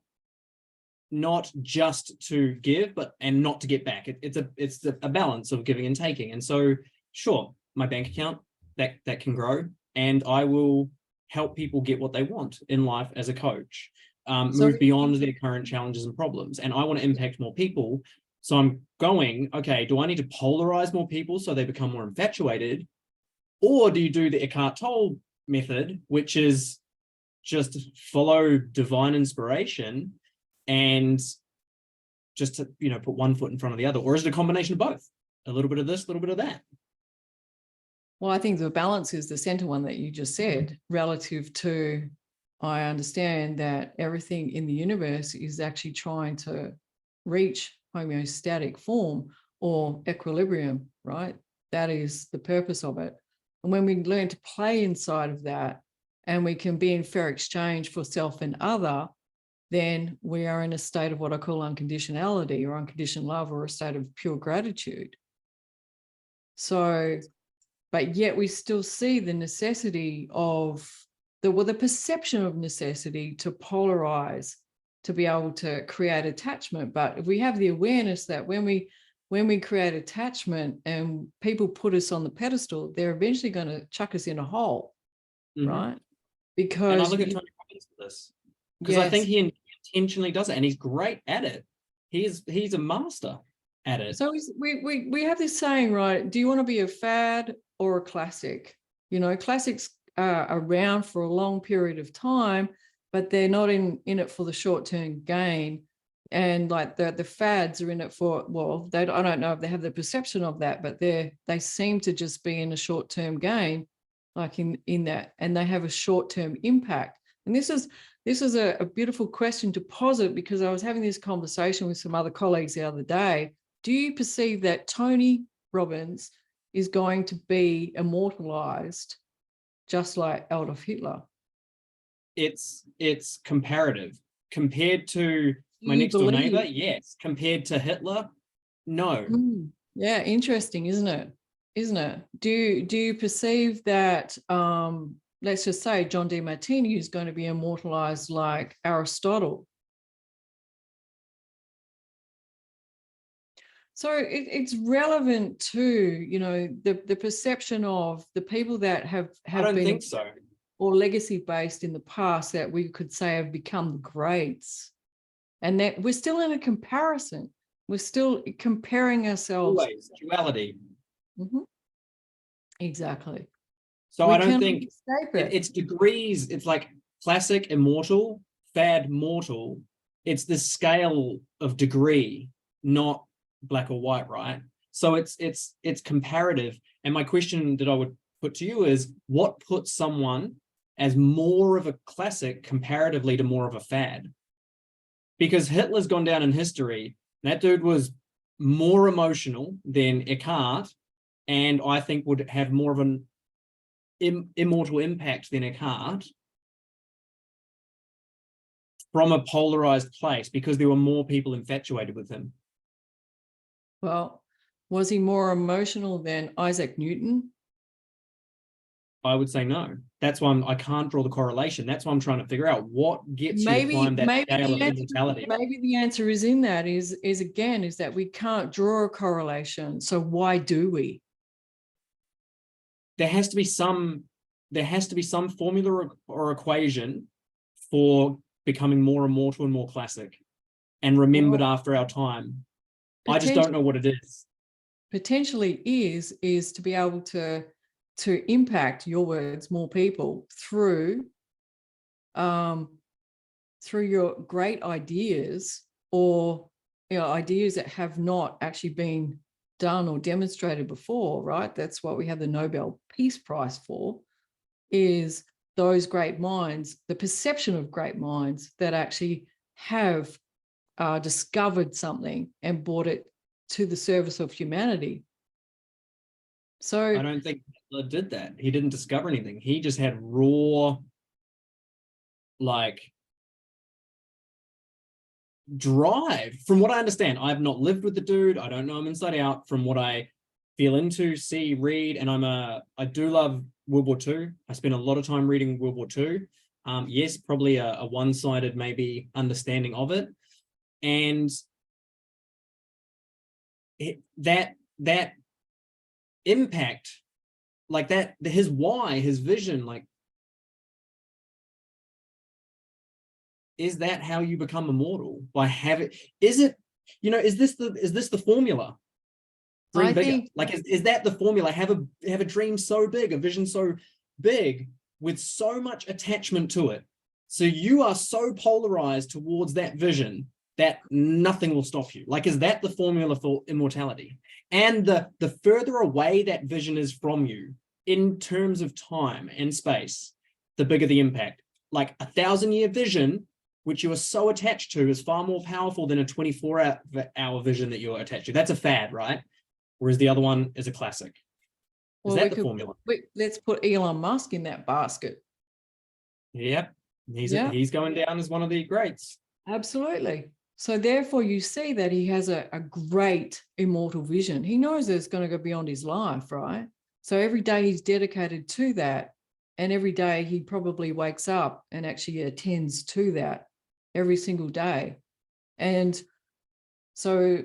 just to give, and not to get back. It's a balance of giving and taking. And so, sure, my bank account that can grow, and I will help people get what they want in life as a coach, move beyond their current challenges and problems. And I want to impact more people. So I'm going, okay, do I need to polarize more people so they become more infatuated? Or do you do the Eckhart Tolle method, which is just follow divine inspiration and just to, put one foot in front of the other? Or is it a combination of both? A little bit of this, a little bit of that? Well, I think the balance is the center one that you just said, relative to, I understand that everything in the universe is actually trying to reach homeostatic form or equilibrium, right? That is the purpose of it. And when we learn to play inside of that, and we can be in fair exchange for self and other, then we are in a state of what I call unconditionality or unconditioned love, or a state of pure gratitude. So, but yet we still see the necessity of the perception of necessity to polarize, to be able to create attachment. But if we have the awareness that when we create attachment and people put us on the pedestal, they're eventually going to chuck us in a hole, right? Because, and I look at Tony Robbins for this, because I think he intentionally does it, and he's great at it. He's a master at it. So we have this saying, right? Do you want to be a fad or a classic? Classics are around for a long period of time, but they're not in it for the short-term gain. And like the fads are in it for, well, I don't know if they have the perception of that, but they seem to just be in a short-term gain, like in that, and they have a short-term impact. And this is a beautiful question to posit, because I was having this conversation with some other colleagues the other day. Do you perceive that Tony Robbins is going to be immortalized just like Adolf Hitler? It's comparative. Compared to my next door neighbor, yes. Compared to Hitler, no. Yeah, interesting, isn't it? Do you perceive that, let's just say John Demartini is going to be immortalized like Aristotle? So it's relevant to, you know, the perception of the people that have I don't been think so. or legacy based in the past that we could say have become the greats, and that we're still in a comparison. We're still comparing ourselves. Always duality. Mhm. Exactly. So We I don't cannot think escape it. it's degrees. It's like classic, immortal, fad, mortal. It's the scale of degree, not black or white, right? So it's comparative. And my question that I would put to you is, what puts someone as more of a classic comparatively to more of a fad? Because Hitler's gone down in history. That dude was more emotional than Eckhart, and I think would have more of an immortal impact than Eckhart from a polarized place, because there were more people infatuated with him. Well, was he more emotional than Isaac Newton? I would say no. That's why I can't draw the correlation. That's why I'm trying to figure out what gets you to climb that scale of immortality. Maybe the answer is in that is that we can't draw a correlation. So why do we? There has to be some formula or equation for becoming more immortal and more classic and remembered after our time. I just don't know what it is. Potentially is to be able to impact, your words, more people through your great ideas, or, you know, ideas that have not actually been done or demonstrated before, right? That's what we have the Nobel Peace Prize for, is those great minds, the perception of great minds that actually have discovered something and brought it to the service of humanity. So I don't think Hitler did that. He didn't discover anything. He just had raw, like, drive. From what I understand, I've not lived with the dude. I don't know him inside out. From what I feel into, see, read, and I do love World War II. I spent a lot of time reading World War II. Yes, probably a one-sided maybe understanding of it. And that impact, like that, his why, his vision, like, is that how you become immortal? By having, is it, you know, is this the formula? Dream bigger. Like, is that the formula? Have a dream so big, a vision so big, with so much attachment to it, so you are so polarized towards that vision that nothing will stop you. Like, is that the formula for immortality? And the further away that vision is from you in terms of time and space, the bigger the impact. Like, 1,000-year vision, which you are so attached to, is far more powerful than a 24-hour vision that you're attached to. That's a fad, right? Whereas the other one is a classic. Is that the formula? Let's put Elon Musk in that basket. Yep. He's going down as one of the greats. Absolutely. So therefore you see that he has a great immortal vision. He knows that it's going to go beyond his life, right? So every day he's dedicated to that. And every day he probably wakes up and actually attends to that every single day. And so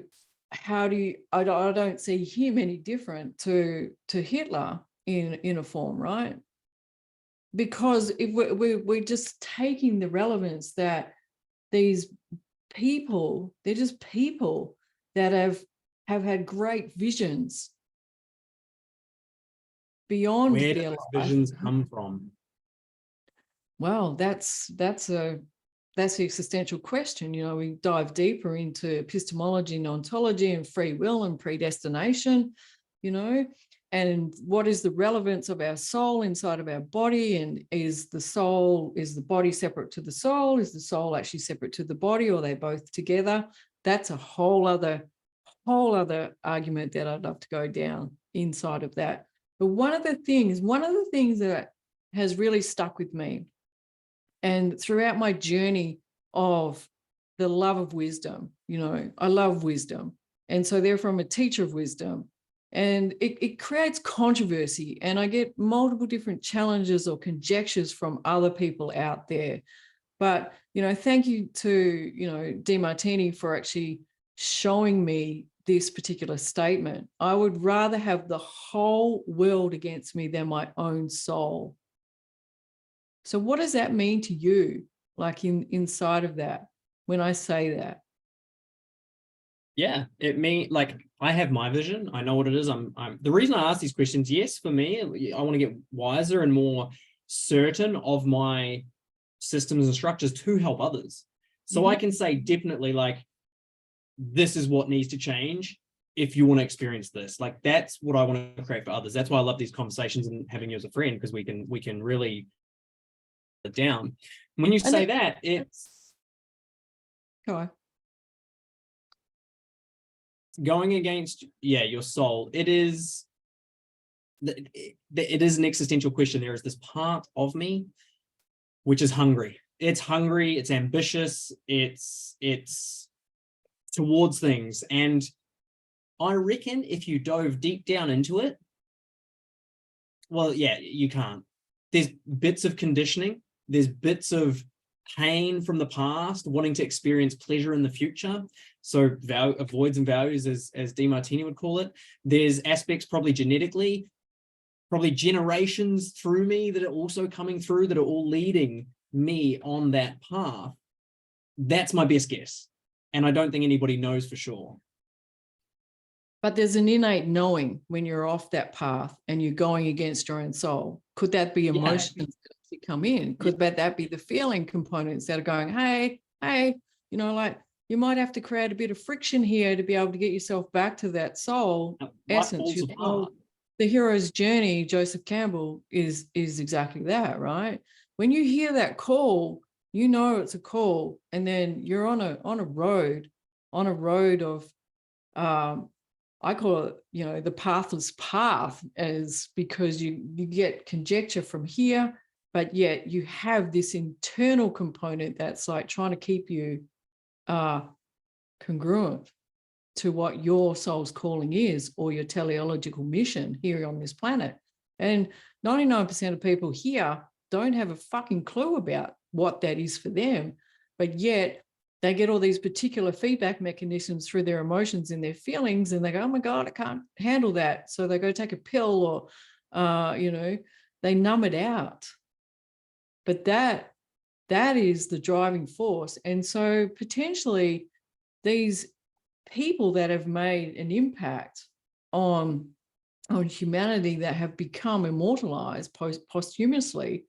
how do you, I don't see him any different to Hitler in a form, right? Because if we're just taking the relevance that these people, they're just people that have had great visions beyond Where their do life. those visions come from? Well, that's the existential question. You know, we dive deeper into epistemology and ontology and free will and predestination, you know, and what is the relevance of our soul inside of our body? And is the body separate to the soul? Is the soul actually separate to the body, or are they both together? That's a whole other argument that I'd love to go down inside of that. But one of the things that has really stuck with me, and throughout my journey of the love of wisdom, you know, I love wisdom. And so therefore I'm a teacher of wisdom. And it creates controversy. And I get multiple different challenges or conjectures from other people out there. But, you know, thank you to, you know, DeMartini for actually showing me this particular statement. I would rather have the whole world against me than my own soul. So what does that mean to you, like inside of that, when I say that? Yeah, it means like I have my vision. I know what it is. I'm the reason I ask these questions, yes, for me, I want to get wiser and more certain of my systems and structures to help others. So I can say definitely like, this is what needs to change if you want to experience this. Like that's what I want to create for others. That's why I love these conversations and having you as a friend, because we can really put it down. When you say that, it's going against, your soul. It is an existential question. There is this part of me which is hungry. It's hungry, it's ambitious, it's towards things. And I reckon if you dove deep down into it, well, yeah, you can't. There's bits of conditioning, there's bits of pain from the past, wanting to experience pleasure in the future. So voids and values, as DeMartini would call it. There's aspects probably genetically, probably generations through me that are also coming through, that are all leading me on that path. That's my best guess. And I don't think anybody knows for sure. But there's an innate knowing when you're off that path and you're going against your own soul. Could that be emotions that come in? Could that be the feeling components that are going, hey, like you might have to create a bit of friction here to be able to get yourself back to that soul essence. The hero's journey, Joseph Campbell, is exactly that, right? When you hear that call, you know it's a call, and then you're on a road of I call it, the pathless path, is because you get conjecture from here, but yet you have this internal component that's like trying to keep you congruent to what your soul's calling is, or your teleological mission here on this planet. And 99% of people here don't have a fucking clue about what that is for them, but yet they get all these particular feedback mechanisms through their emotions and their feelings, and they go, oh my God, I can't handle that. So they go take a pill, or, they numb it out. But that is the driving force. And so potentially these people that have made an impact on humanity, that have become immortalized posthumously,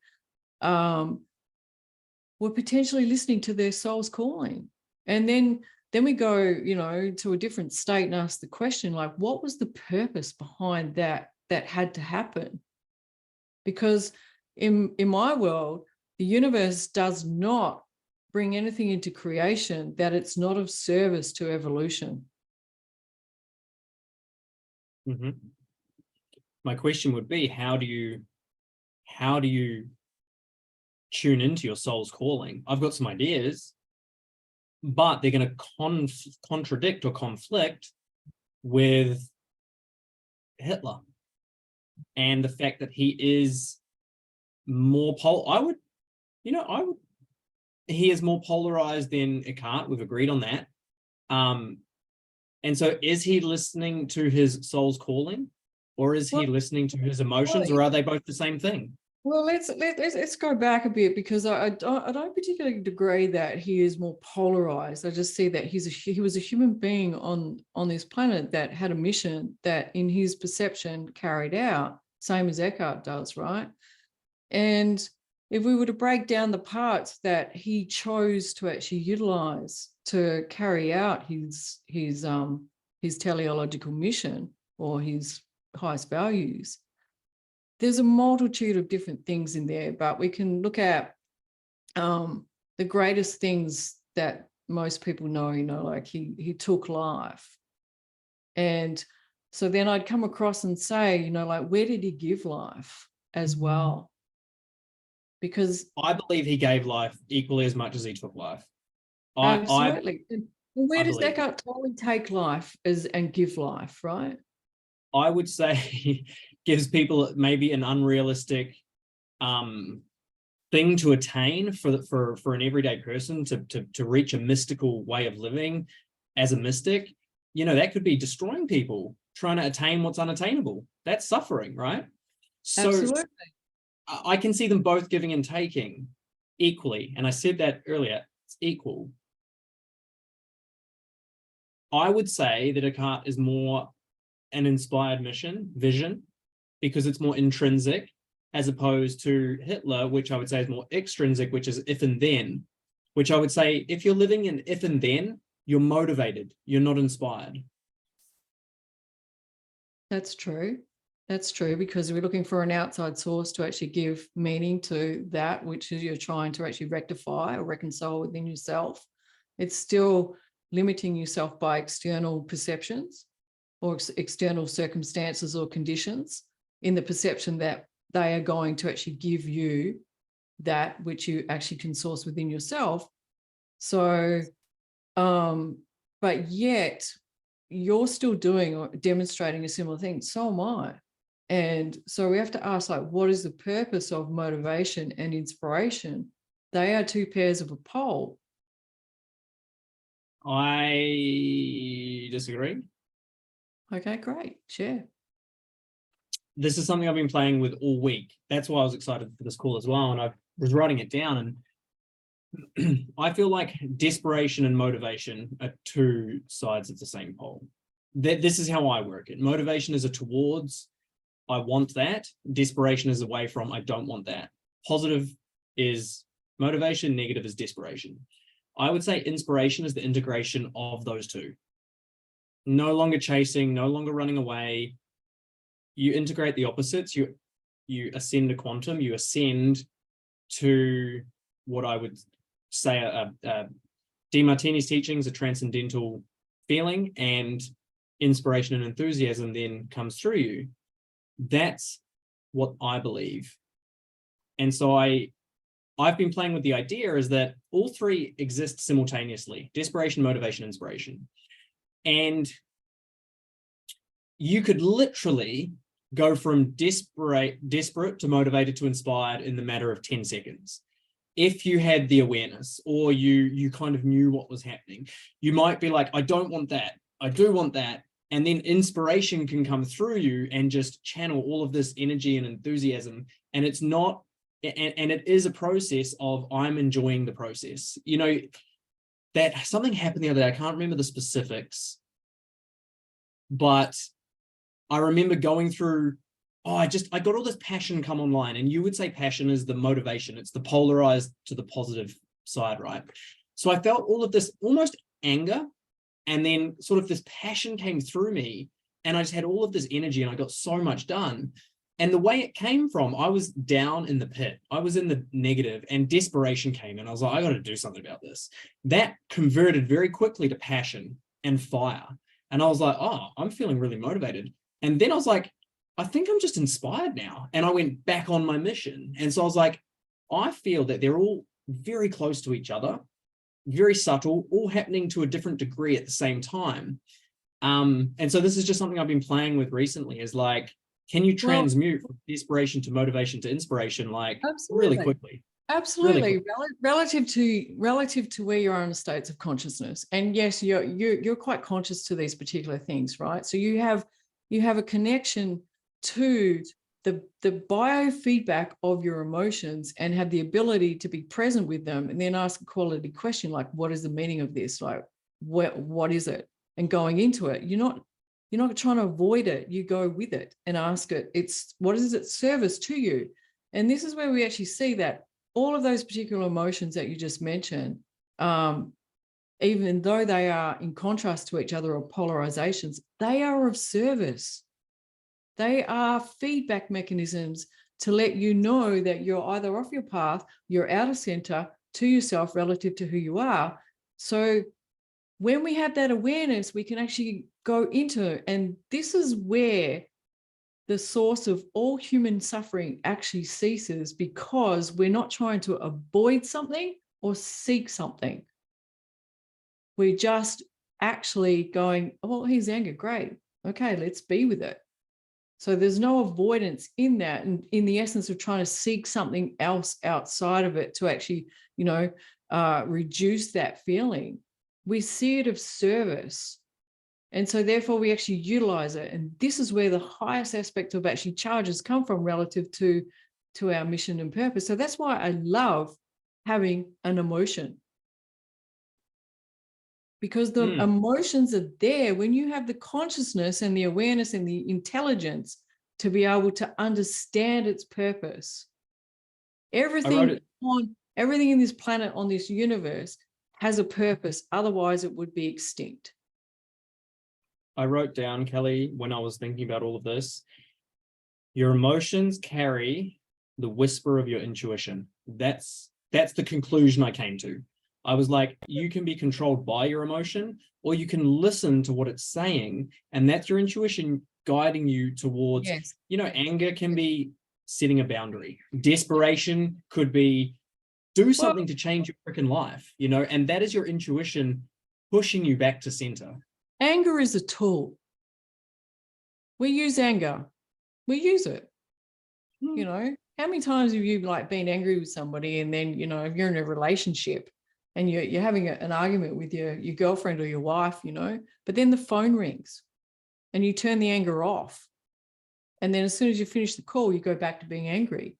were potentially listening to their soul's calling. And then we go, to a different state and ask the question, like, what was the purpose behind that had to happen? Because in my world, the universe does not bring anything into creation that it's not of service to evolution. Mm-hmm. My question would be, how do you tune into your soul's calling? I've got some ideas, but they're going to contradict or conflict with Hitler and the fact that he is more he is more polarized than Eckhart. We've agreed on that. And so is he listening to his soul's calling, or is he listening to his emotions, or are they both the same thing? Well, let's go back a bit, because I don't particularly agree that he is more polarized. I just see that he was a human being on this planet that had a mission that, in his perception, carried out, same as Eckhart does, right? And if we were to break down the parts that he chose to actually utilize to carry out his teleological mission, or his highest values, there's a multitude of different things in there, but we can look at the greatest things that most people know, like he took life. And so then I'd come across and say, like, where did he give life as well? Because I believe he gave life equally as much as he took life. Absolutely. And where does Eckhart Tolle take life and give life, right? I would say he gives people maybe an unrealistic thing to attain for an everyday person to reach a mystical way of living as a mystic. that could be destroying people, trying to attain what's unattainable. That's suffering, right? So Absolutely. I can see them both giving and taking equally. And I said that earlier, it's equal. I would say that Descartes is more an inspired vision, because it's more intrinsic, as opposed to Hitler, which I would say is more extrinsic, which is if and then, which I would say if you're living in if and then, you're motivated, you're not inspired. That's true. That's true, because we're looking for an outside source to actually give meaning to that, which is you're trying to actually rectify or reconcile within yourself. It's still limiting yourself by external perceptions or external circumstances or conditions in the perception that they are going to actually give you that which you actually can source within yourself. So, but yet you're still doing or demonstrating a similar thing. So am I. And so we have to ask, like, what is the purpose of motivation and inspiration? They are two pairs of a pole. I disagree. Okay, great. Share. This is something I've been playing with all week. That's why I was excited for this call as well. And I was writing it down, and I feel like desperation and motivation are two sides of the same pole. This is how I work it. Motivation is a towards, I want that. Desperation is away from, I don't want that. Positive is motivation, negative is desperation. I would say inspiration is the integration of those two. No longer chasing, no longer running away. You integrate the opposites. You ascend a quantum. You ascend to what I would say DeMartini's teachings, a transcendental feeling, and inspiration and enthusiasm then comes through you. That's what I believe. And so I've been playing with the idea is that all three exist simultaneously: desperation, motivation, inspiration. And you could literally go from desperate to motivated to inspired in the matter of 10 seconds. If you had the awareness, or you kind of knew what was happening. You might be like, I don't want that. I do want that. And then inspiration can come through you and just channel all of this energy and enthusiasm. And it's not, and it is a process of I'm enjoying the process. That something happened the other day. I can't remember the specifics, but I remember going through, I got all this passion come online. And you would say passion is the motivation. It's the polarized to the positive side, right? So I felt all of this almost anger, and then sort of this passion came through me, and I just had all of this energy, and I got so much done. And the way it came from, I was down in the pit. I was in the negative, and desperation came, and I was like, I got to do something about this. That converted very quickly to passion and fire. And I was like, oh, I'm feeling really motivated. And then I was like, I think I'm just inspired now. And I went back on my mission. And so I was like, I feel that they're all very close to each other, very subtle, all happening to a different degree at the same time. And so this is just something I've been playing with recently, is like, can you transmute from desperation to motivation to inspiration, like really quickly? Absolutely. Relative to where you are in the states of consciousness. And yes, you're quite conscious to these particular things, right? So you have a connection to the biofeedback of your emotions, and have the ability to be present with them, and then ask a quality question like, what is the meaning of this? Like, what is it? And going into it, you're not trying to avoid it. You go with it and ask it. It's what is its service to you? And this is where we actually see that all of those particular emotions that you just mentioned, even though they are in contrast to each other or polarizations, they are of service. They are feedback mechanisms to let you know that you're either off your path, you're out of center to yourself relative to who you are. So when we have that awareness, we can actually go into, and this is where the source of all human suffering actually ceases, because we're not trying to avoid something or seek something. We're just actually going, oh, here's anger, great. Okay, let's be with it. So there's no avoidance in that, and in the essence of trying to seek something else outside of it to actually, reduce that feeling. We see it of service. And so therefore we actually utilize it. And this is where the highest aspect of actually charges come from relative to our mission and purpose. So that's why I love having an emotion. Because the emotions are there when you have the consciousness and the awareness and the intelligence to be able to understand its purpose. Everything in this planet, on this universe, has a purpose. Otherwise, it would be extinct. I wrote down, Kelly, when I was thinking about all of this, your emotions carry the whisper of your intuition. That's the conclusion I came to. I was like, you can be controlled by your emotion, or you can listen to what it's saying, and that's your intuition guiding you towards, Yes. Anger can be setting a boundary. Desperation could be do something to change your freaking life, and that is your intuition pushing you back to center. Anger is a tool. We use anger. We use it. How many times have you been angry with somebody, and then, if you're in a relationship and you're having an argument with your girlfriend or your wife, but then the phone rings and you turn the anger off. And then as soon as you finish the call, you go back to being angry.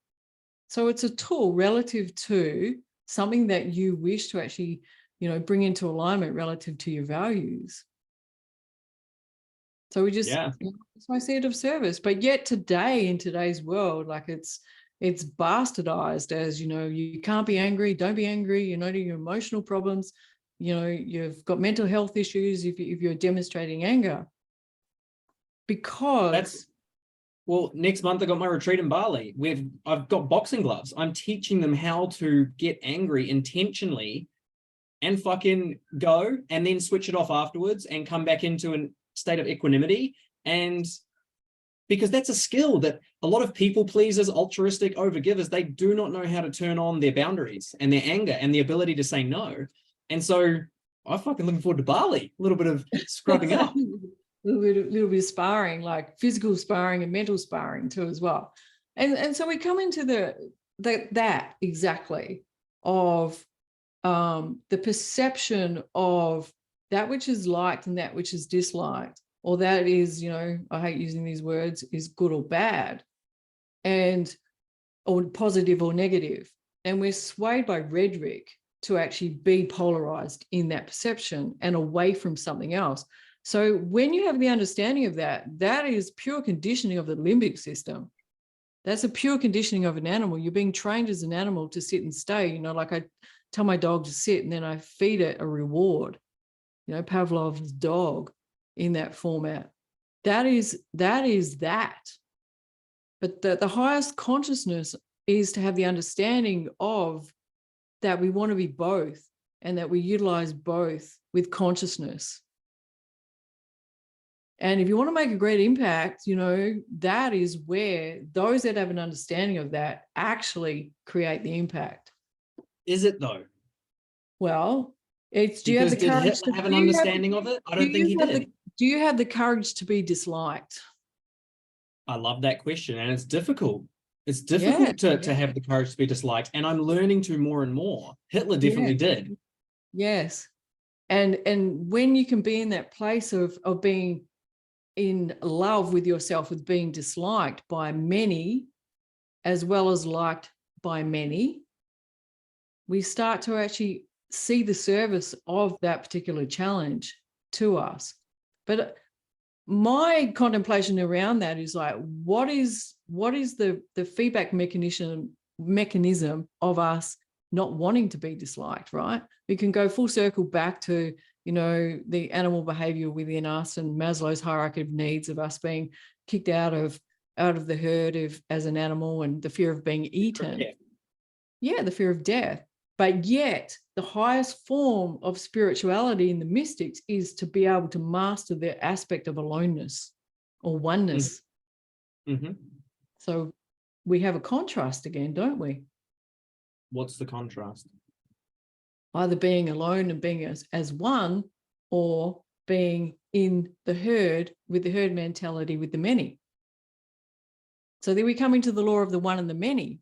So it's a tool relative to something that you wish to actually, bring into alignment relative to your values. So we just, that's why I see it of service. But yet today, in today's world, it's bastardized as, you can't be angry, don't be angry, your emotional problems, you've got mental health issues if you're demonstrating anger. Because next month I got my retreat in Bali. I've got boxing gloves. I'm teaching them how to get angry intentionally and fucking go, and then switch it off afterwards and come back into a state of equanimity. And because that's a skill that a lot of people pleasers, altruistic overgivers, they do not know how to turn on their boundaries and their anger and the ability to say no. And so I'm fucking looking forward to Bali, a little bit of scrubbing up. little bit of sparring, like physical sparring and mental sparring too as well. And so we come into that exactly of the perception of that which is liked and that which is disliked, or that is, I hate using these words, is good or bad, or positive or negative. And we're swayed by rhetoric to actually be polarized in that perception and away from something else. So when you have the understanding of that, that is pure conditioning of the limbic system. That's a pure conditioning of an animal. You're being trained as an animal to sit and stay. Like I tell my dog to sit and then I feed it a reward. Pavlov's dog in that format. That is that. But the highest consciousness is to have the understanding of that we want to be both, and that we utilize both with consciousness. And if you want to make a great impact, that is where those that have an understanding of that actually create the impact. Is it though? Well, it's, do you have the courage to have an understanding of it? I don't think he did. Do you have the courage to be disliked? I love that question, and it's difficult. It's difficult to have the courage to be disliked, and I'm learning to more and more. Hitler definitely did. Yes. And when you can be in that place of being in love with yourself, with being disliked by many, as well as liked by many, we start to actually see the service of that particular challenge to us. But my contemplation around that is what is the feedback mechanism of us not wanting to be disliked, right? We can go full circle back to, the animal behavior within us and Maslow's hierarchy of needs, of us being kicked out of the herd as an animal, and the fear of being eaten. Yeah, the fear of death. But yet the highest form of spirituality in the mystics is to be able to master the aspect of aloneness or oneness. Mm-hmm. So we have a contrast again, don't we? What's the contrast? Either being alone and being as one, or being in the herd with the herd mentality with the many. So then we come into the law of the one and the many.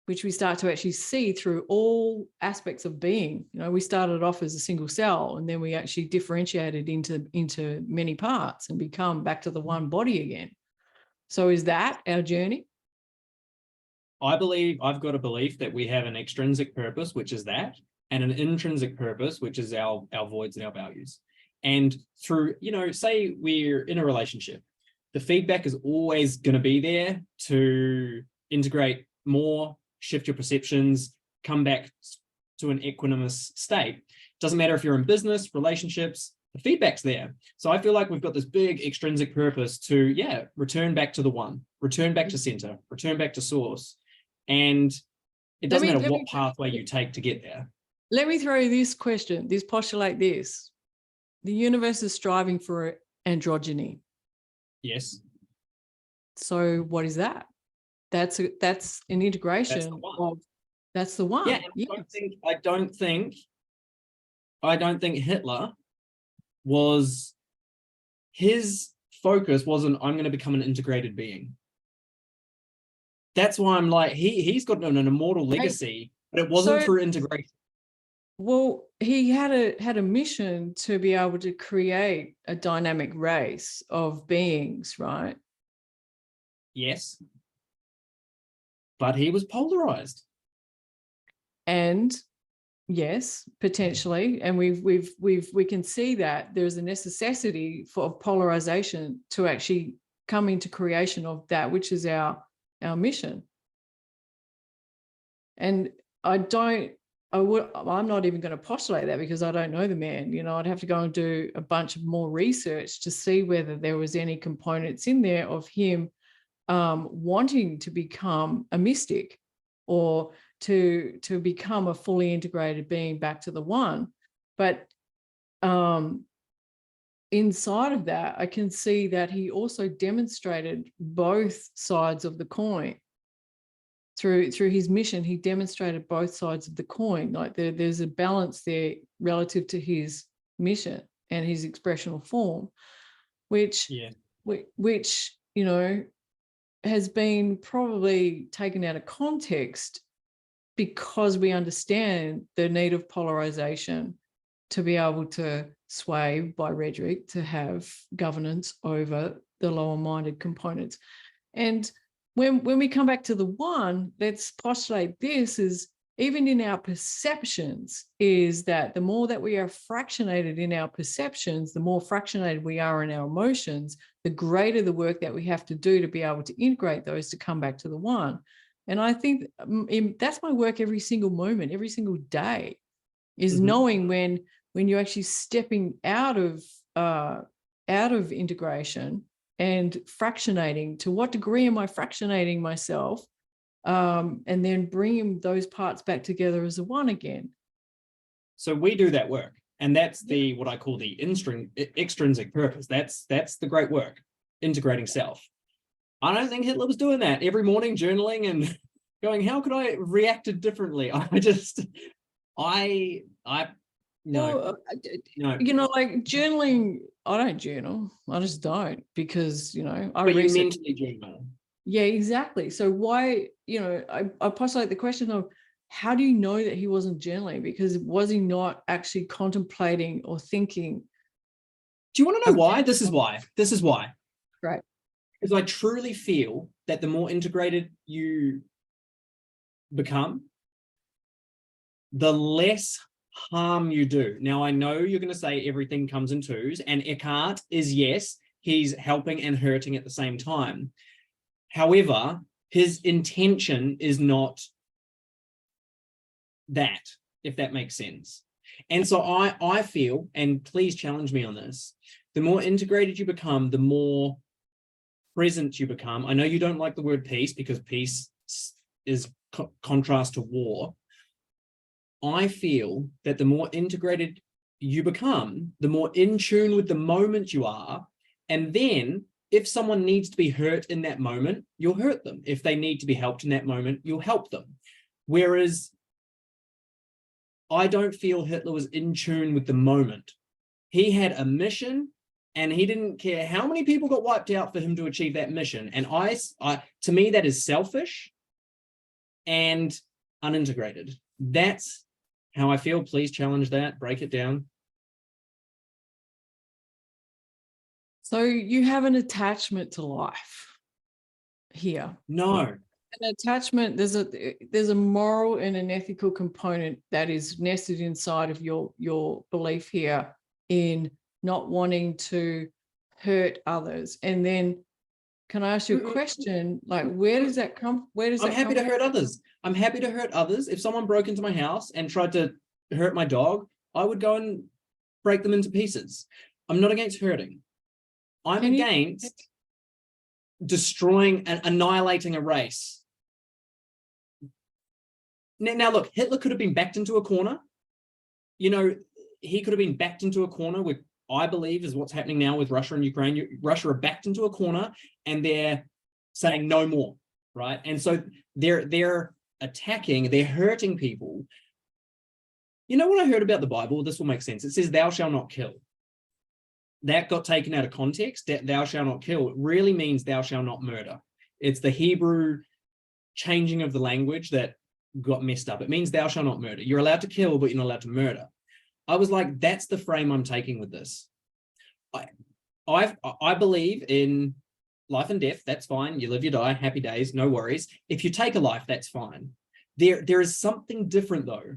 which we start to actually see through all aspects of being. You know, we started off as a single cell, and then we actually differentiated into many parts and become back to the one body again. So is that our journey? I've got a belief that we have an extrinsic purpose, which is that, and an intrinsic purpose, which is our voids and our values. And through, say we're in a relationship, the feedback is always going to be there to integrate more, shift your perceptions, come back to an equanimous state. Doesn't matter if you're in business, relationships, the feedback's there. So I feel like we've got this big extrinsic purpose to, return back to the one, return back to center, return back to source. And it doesn't matter what pathway you take to get there. Let me throw you this question, this postulate this. The universe is striving for androgyny. Yes. So what is that? That's an integration of, that's the one. Yeah, I don't think Hitler was, his focus wasn't, I'm going to become an integrated being. That's why I'm like, he's got an immortal legacy, but it wasn't through integration. Well, he had a mission to be able to create a dynamic race of beings, right? Yes. But he was polarized. And yes, potentially. And we can see that there's a necessity for polarization to actually come into creation of that, which is our mission. And I'm not even going to postulate that because I don't know the man. I'd have to go and do a bunch of more research to see whether there was any components in there of him wanting to become a mystic or to become a fully integrated being back to the one. But inside of that, I can see that he also demonstrated both sides of the coin. Through his mission, he demonstrated both sides of the coin. Like there's a balance there relative to his mission and his expressional form, which has been probably taken out of context because we understand the need of polarization to be able to sway by rhetoric, to have governance over the lower-minded components. And when we come back to the one, let's postulate this is, even in our perceptions, is that the more that we are fractionated in our perceptions, the more fractionated we are in our emotions, the greater the work that we have to do to be able to integrate those to come back to the one. And I think that's my work every single moment, every single day, is knowing when you're actually stepping out of integration and fractionating. To what degree am I fractionating myself? And then bringing those parts back together as a one again. So we do that work, and that's what I call the extrinsic purpose. That's the great work, integrating self. I don't think Hitler was doing that every morning, journaling and going, how could I have reacted differently? No. Like journaling, I don't journal. I just don't, because, But you mentally journal. Yeah, exactly. So why, I postulate the question of, how do you know that he wasn't journaling? Because was he not actually contemplating or thinking? Do you want to know why? This is why. Right. Because I truly feel that the more integrated you become, the less harm you do. Now, I know you're going to say everything comes in twos, and Eckhart is, yes, he's helping and hurting at the same time. However, his intention is not that, if that makes sense. And so I feel, and please challenge me on this, the more integrated you become, the more present you become. I know you don't like the word peace because peace is contrast to war. I feel that the more integrated you become, the more in tune with the moment you are. And then if someone needs to be hurt in that moment, you'll hurt them. If they need to be helped in that moment, you'll help them. Whereas I don't feel Hitler was in tune with the moment. He had a mission, and he didn't care how many people got wiped out for him to achieve that mission. And to me, that is selfish. and unintegrated. That's how I feel. Please challenge that, break it down. So you have an attachment to life here. No. An attachment, there's a moral and an ethical component that is nested inside of your belief here in not wanting to hurt others. And then can I ask you a question? Like, where does that come? I'm happy to hurt others. I'm happy to hurt others. If someone broke into my house and tried to hurt my dog, I would go and break them into pieces. I'm not against hurting. I'm against destroying and annihilating a race. Now, look, Hitler could have been backed into a corner. You know, he could have been backed into a corner with, I believe, is what's happening now with Russia and Ukraine. Russia are backed into a corner and they're saying no more, right? And so they're attacking, they're hurting people. You know what I heard about the Bible? This will make sense. It says, thou shalt not kill. That got taken out of context. That thou shalt not kill, it really means thou shalt not murder. It's the Hebrew changing of the language that got messed up. It means thou shalt not murder. You're allowed to kill, but you're not allowed to murder. I was like, that's the frame I'm taking with this. I believe in life and death. That's fine. You live, you die, happy days, no worries. If you take a life, that's fine. There is something different though.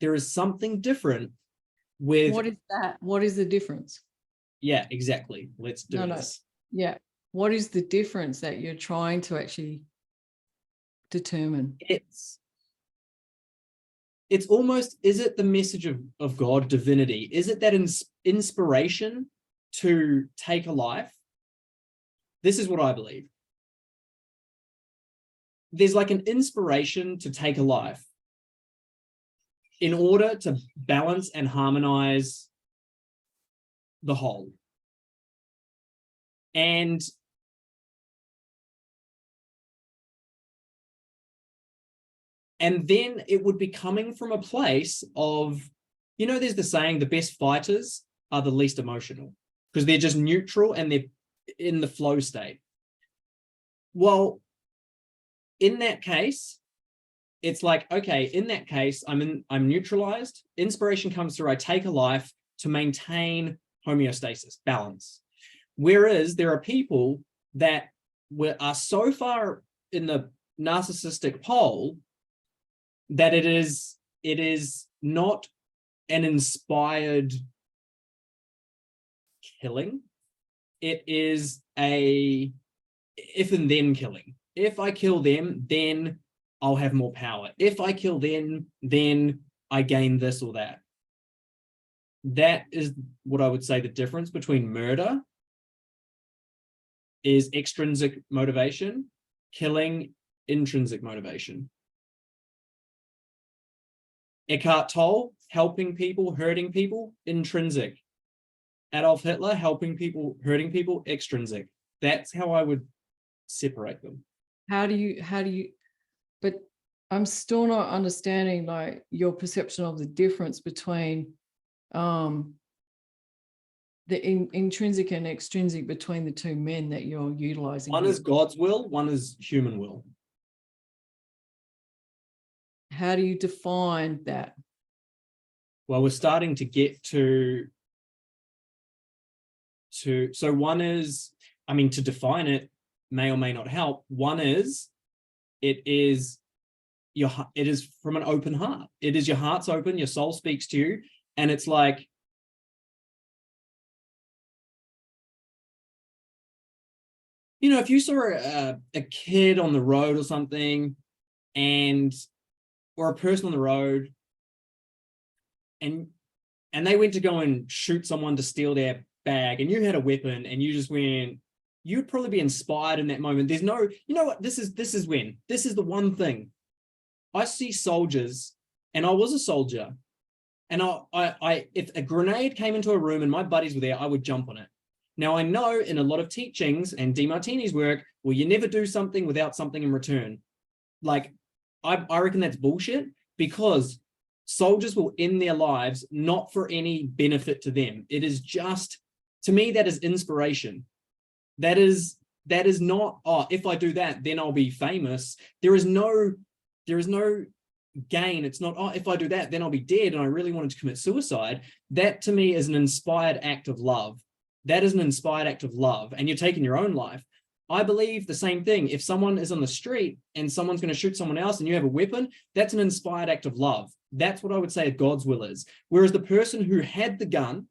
There is something different with. What is that? What is the difference? Yeah, exactly. Let's do this. Yeah. What is the difference that you're trying to actually determine? It's almost, is it the message of God, divinity? Is it that inspiration to take a life? This is what I believe. There's like an inspiration to take a life in order to balance and harmonize the whole. And then it would be coming from a place of, you know, there's the saying, the best fighters are the least emotional because they're just neutral and they're in the flow state. Well, in that case, it's like, okay, in that case, I'm neutralized. Inspiration comes through. I take a life to maintain homeostasis, balance. Whereas there are people that are so far in the narcissistic pole that it is not an inspired killing. It is a if and then killing. If I kill them, then I'll have more power. If I kill them, then I gain this or that. That is what I would say the difference between murder is extrinsic motivation, killing intrinsic motivation. Eckhart Tolle, helping people, hurting people, intrinsic. Adolf Hitler, helping people, hurting people, extrinsic. That's how I would separate them. How do you, but I'm still not understanding like your perception of the difference between the intrinsic and extrinsic between the two men that you're utilizing. One is God's will, one is human will. How do you define that? Well, we're starting to get to so one is, I mean, to define it may or may not help. One is, it is from an open heart. It is your heart's open, your soul speaks to you, and it's like, you know, if you saw a kid on the road or something, or a person on the road, and they went to go and shoot someone to steal their bag, and you had a weapon, and you just went, you'd probably be inspired in that moment. There's no, you know what, this is the one thing. I see soldiers, and I was a soldier, and I if a grenade came into a room and my buddies were there, I would jump on it. Now, I know in a lot of teachings and DeMartini's work, well, you never do something without something in return. Like, I reckon that's bullshit, because soldiers will end their lives not for any benefit to them. It is just, to me, that is inspiration. That is not, oh, if I do that, then I'll be famous. There is no There is no gain. It's not, oh, if I do that, then I'll be dead and I really wanted to commit suicide. That to me is an inspired act of love. That is an inspired act of love, and you're taking your own life. I believe the same thing. If someone is on the street and someone's going to shoot someone else and you have a weapon, that's an inspired act of love. That's what I would say God's will is. Whereas the person who had the gun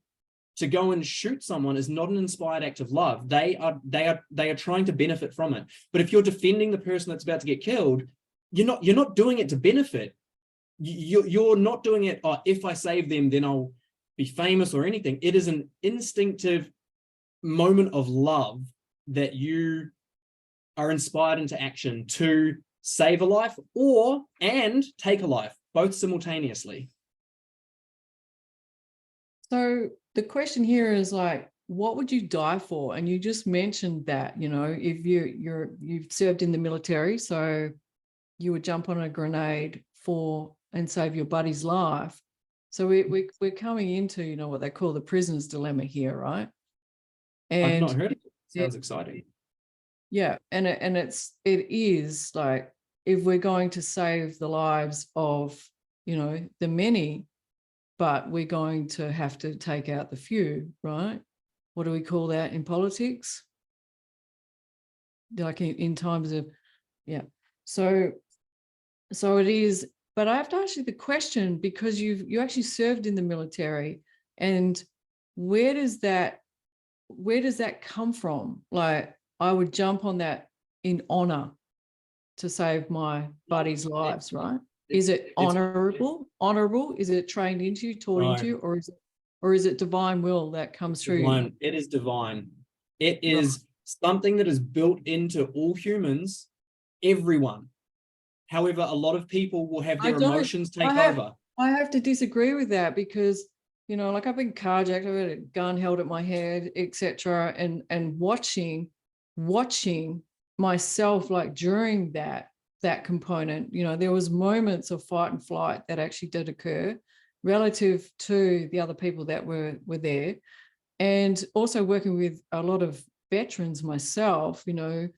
to go and shoot someone is not an inspired act of love. They are trying to benefit from it. But if you're defending the person that's about to get killed, you're not doing it to benefit. You're not doing it, oh, if I save them, then I'll be famous or anything. It is an instinctive moment of love that you are inspired into action to save a life and take a life, both simultaneously. So the question here is like, what would you die for? And you just mentioned that, if you've served in the military, so you would jump on a grenade and save your buddy's life. So we're coming into, what they call the prisoner's dilemma here, right? And I've not heard it. Sounds exciting. Yeah, and it is like, if we're going to save the lives of, the many, but we're going to have to take out the few, right? What do we call that in politics? Like in times of, yeah. So it is, but I have to ask you the question, because you actually served in the military, and where does that come from? Like, I would jump on that in honor to save my buddies' lives, right? Is it honorable? Is it trained into you, taught into you, or is it divine will that comes through you? It is divine. It is something that is built into all humans, everyone. However, a lot of people will have their emotions take over. I have to disagree with that, because, like, I've been carjacked, I've had a gun held at my head, etc., and watching myself, like, during that component, there was moments of fight and flight that actually did occur relative to the other people that were there. And also working with a lot of veterans myself, through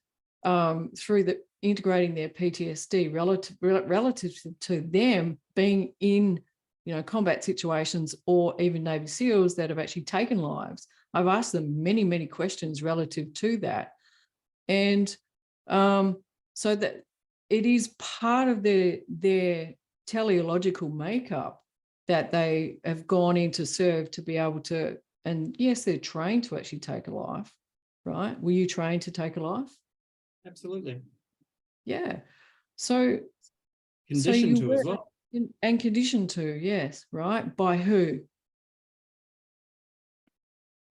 integrating their PTSD relative to them being in, combat situations, or even Navy SEALs that have actually taken lives. I've asked them many, many questions relative to that. And so that it is part of their teleological makeup that they have gone in to serve, to be able to, and yes, they're trained to actually take a life, right? Were you trained to take a life? Absolutely. Yeah. So Conditioned to as well. And conditioned to, yes, right? By who?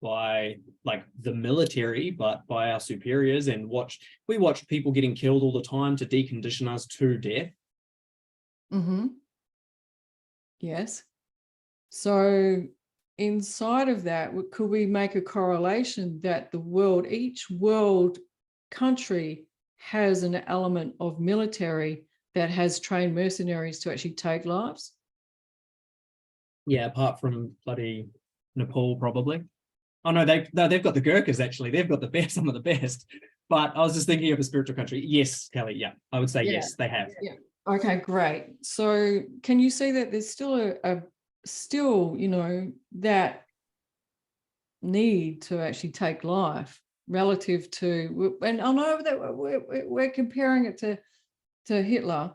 By, like, the military, but by our superiors. And we watched people getting killed all the time to decondition us to death. Mm-hmm. Yes. So inside of that, could we make a correlation that each world country has an element of military that has trained mercenaries to actually take lives? Yeah, apart from bloody Nepal, probably. Oh no, they've got the Gurkhas, actually. They've got some of the best. But I was just thinking of a spiritual country. Yes, Kelly, yeah. I would say yes, they have. Yeah. Okay, great. So can you see that there's still still, that need to actually take life relative to, and I know that we're comparing it to Hitler,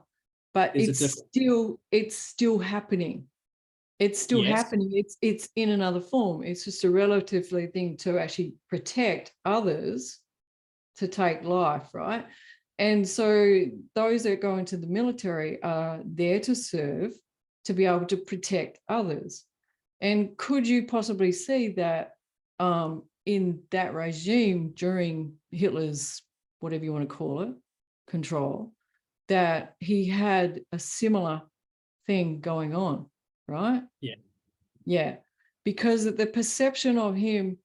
but it's still happening. It's still happening. It's in another form. It's just a relatively thing to actually protect others, to take life, right? And so those that go into the military are there to serve, to be able to protect others. And could you possibly see that in that regime during Hitler's, whatever you want to call it, control, that he had a similar thing going on, right? Yeah. Because the perception of him,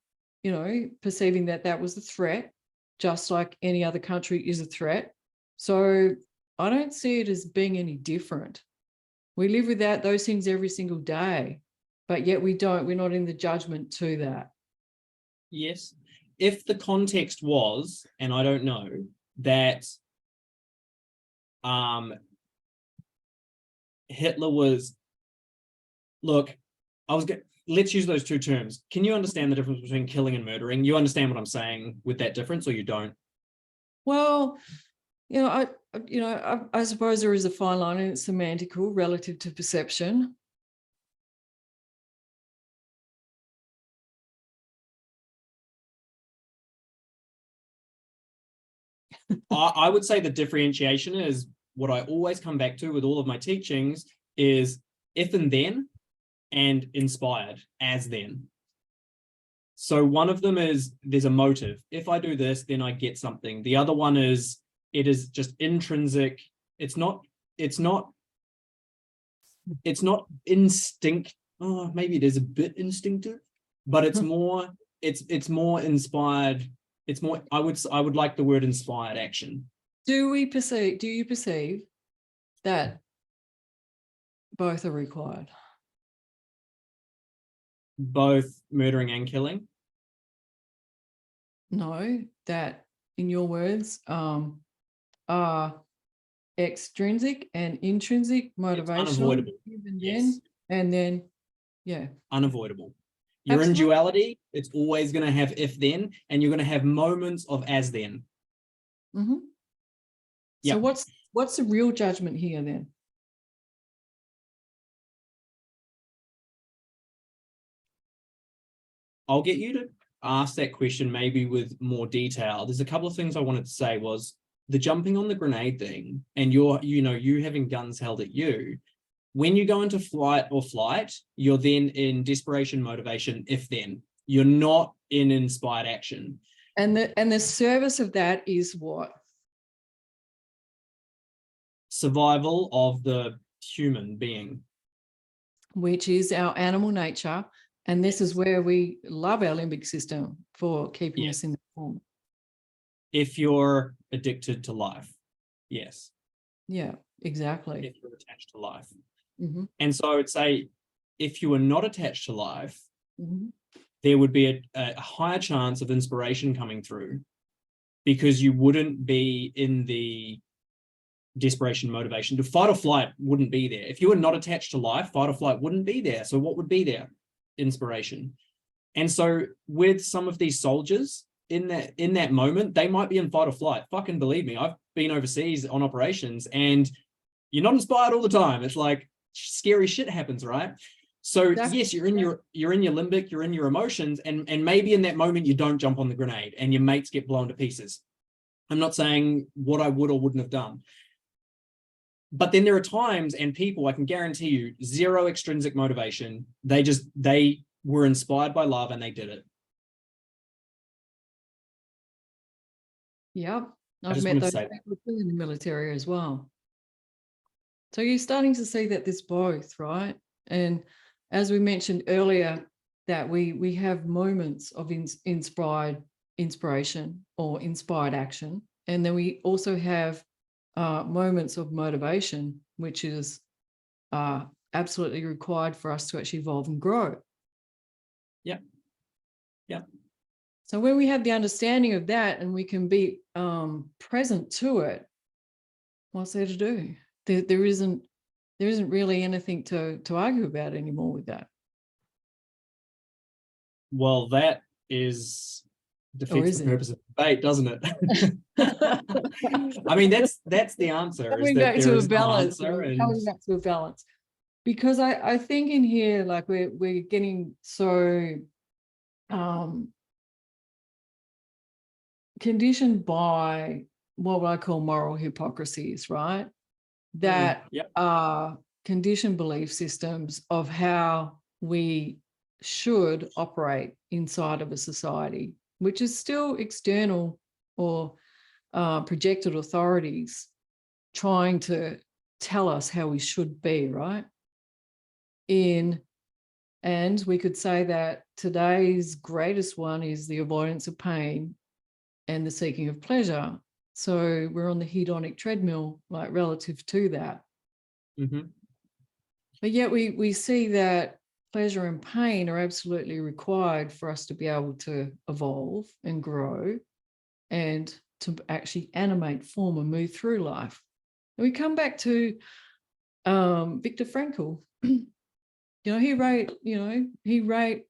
perceiving that was a threat, just like any other country is a threat. So I don't see it as being any different. We live with those things every single day, but yet we're not in the judgment to that. Yes. If the context was, and I don't know, that Hitler was, look, let's use those two terms. Can you understand the difference between killing and murdering? You understand what I'm saying with that difference, or you don't? Well, I suppose there is a fine line, and it's semantical relative to perception. I would say the differentiation is what I always come back to with all of my teachings is if and then and inspired as then. So one of them is there's a motive. If I do this, then I get something. The other one is it is just intrinsic. It's not instinct. Oh, maybe it is a bit instinctive, but it's more inspired. It's more, I would like the word inspired action. Do you perceive that both are required? Both murdering and killing? No, that in your words are extrinsic and intrinsic motivation. It's unavoidable. Yes. And then, yeah. Unavoidable. You're in duality, it's always going to have if then, and you're going to have moments of as then. Mm-hmm. Yep. So what's the real judgment here then? I'll get you to ask that question maybe with more detail. There's a couple of things I wanted to say was the jumping on the grenade thing and you having guns held at you. When you go into flight, you're then in desperation motivation, if then. You're not in inspired action. And the service of that is what? Survival of the human being. Which is our animal nature. And this is where we love our limbic system for keeping us in the form. If you're addicted to life, yes. Yeah, exactly. If you're attached to life. Mm-hmm. And so I would say, if you were not attached to life, mm-hmm. there would be a higher chance of inspiration coming through because you wouldn't be in the desperation motivation. To fight or flight wouldn't be there. If you were not attached to life, fight or flight wouldn't be there. So what would be there? Inspiration. And so with some of these soldiers in that moment, they might be in fight or flight. Fucking believe me, I've been overseas on operations and you're not inspired all the time. It's like scary shit happens, right? So yes, you're in your limbic, you're in your emotions, and maybe in that moment you don't jump on the grenade and your mates get blown to pieces. I'm not saying what I would or wouldn't have done. But then there are times and people, I can guarantee you, zero extrinsic motivation. They were inspired by love and they did it. Yep. I've met those people in the military as well. So you're starting to see that there's both, right? And as we mentioned earlier, that we have moments of inspiration or inspired action. And then we also have moments of motivation, which is absolutely required for us to actually evolve and grow. Yeah. Yeah. So when we have the understanding of that and we can be present to it, what's there to do? There isn't really anything to argue about anymore with that. Well, that defeats the purpose of debate, doesn't it? I mean, that's the answer. Coming back to a balance. Coming back to a balance. Because I think in here, like we're getting so conditioned by what I call moral hypocrisies, right? That are conditioned belief systems of how we should operate inside of a society, which is still external or projected authorities trying to tell us how we should be, right? And we could say that today's greatest one is the avoidance of pain and the seeking of pleasure. So we're on the hedonic treadmill, like relative to that. Mm-hmm. But yet we see that pleasure and pain are absolutely required for us to be able to evolve and grow and to actually animate, form, and move through life. And we come back to Viktor Frankl, he wrote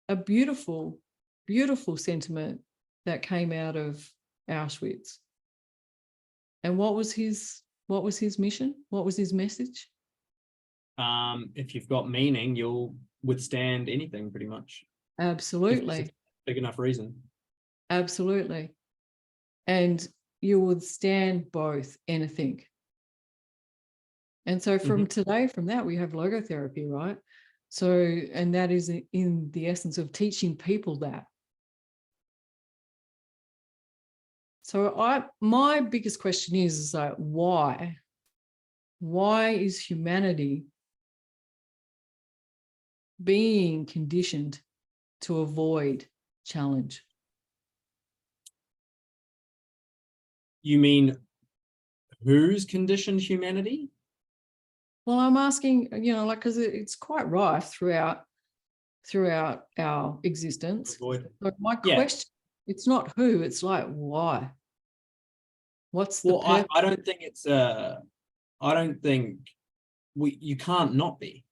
a beautiful, beautiful sentiment that came out of Auschwitz. And what was his mission? What was his message? If you've got meaning, you'll withstand anything pretty much. Absolutely. If it's a big enough reason. Absolutely. And you withstand both anything. And so from today, from that, we have logotherapy, right? So, and that is in the essence of teaching people that. So my biggest question is like, why? Why is humanity being conditioned to avoid challenge? You mean who's conditioned humanity? Well, I'm asking, because it's quite rife throughout our existence. So my question, it's not who, it's like why. What's the purpose? I don't think it's I don't think you can't not be.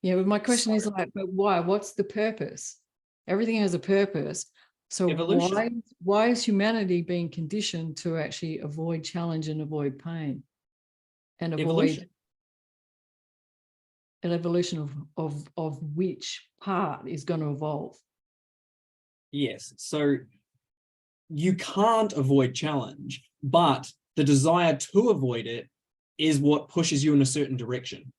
Yeah, but my question is like, but why? What's the purpose? Everything has a purpose. So evolution. Why is humanity being conditioned to actually avoid challenge and avoid pain and avoid an evolution of which part is going to evolve? Yes. So you can't avoid challenge, but the desire to avoid it is what pushes you in a certain direction.